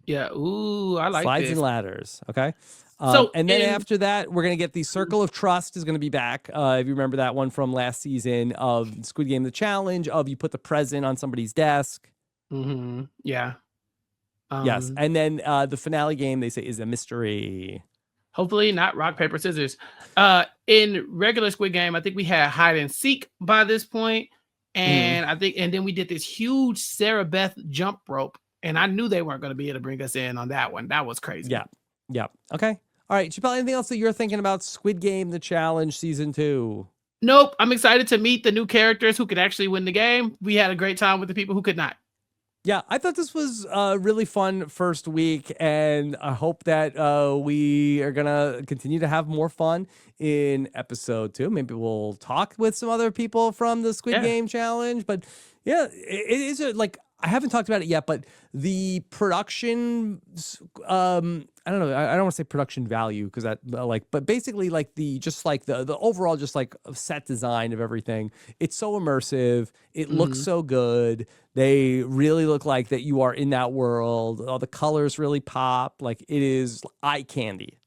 yeah. Ooh, I like Slides and this. Ladders. Okay. So And then in after that, we're going to get the Circle of Trust is going to be back. If you remember that one from last season of Squid Game, the challenge of you put the present on somebody's desk. yeah. Yes. Um, And then the finale game, they say, is a mystery. Hopefully not rock, paper, scissors. In regular Squid Game, I think we had hide and seek by this point, Mhm. and I think, and then we did this huge Sarah Beth jump rope, and I knew they weren't going to be able to bring us in on that one. That was crazy. Yeah. Yeah. Okay. All right. Chappelle, anything else that you're thinking about Squid Game, the challenge season 2? Nope. I'm excited to meet the new characters who could actually win the game. We had a great time with the people who could not. Yeah, I thought this was a really fun first week, and I hope that we are gonna continue to have more fun in episode 2. Maybe we'll talk with some other people from the Squid Yeah. Game challenge. But yeah, it is like I haven't talked about it yet, but the production, I don't know, I don't want to say production value because that but basically like the just like the overall just like set design of everything. It's so immersive. It looks Mhm. so good. They really look like that you are in that world. All the colors really pop. Like it is eye candy.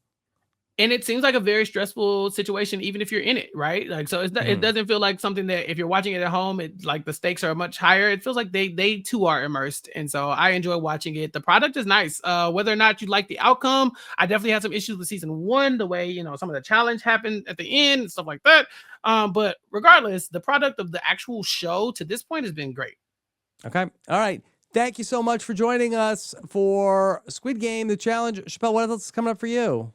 And it seems like a very stressful situation, even if you're in it, right? Like, so it Mhm. doesn't feel like something that if you're watching it at home, it like the stakes are much higher. It feels like they too are immersed, and so I enjoy watching it. The product is nice. Whether or not you like the outcome, I definitely had some issues with season one, the way some of the challenge happened at the end and stuff like that. But regardless, the product of the actual show to this point has been great. Okay. All right. Thank you so much for joining us for Squid Game, the challenge. Chappelle, what else is coming up for you?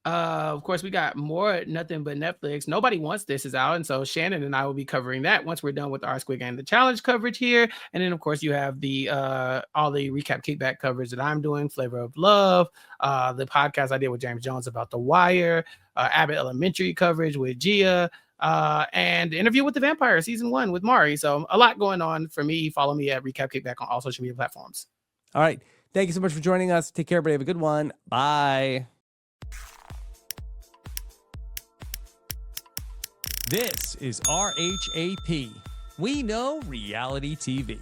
Of course, we got more Nothing But Netflix. Nobody Wants This is out, and so Shannon and I will be covering that once we're done with our Squid Game the Challenge coverage here. And then, of course, you have the all the recap kickback coverage that I'm doing, Flavor of Love, the podcast I did with James Jones about The Wire, Abbott Elementary coverage with Gia, and the interview with the Vampire season 1 with Mari. So a lot going on for me. Follow me at Recap Kickback on all social media platforms. All right. Thank you so much for joining us. Take care, everybody. Have a good one. Bye. This is RHAP. We know reality TV.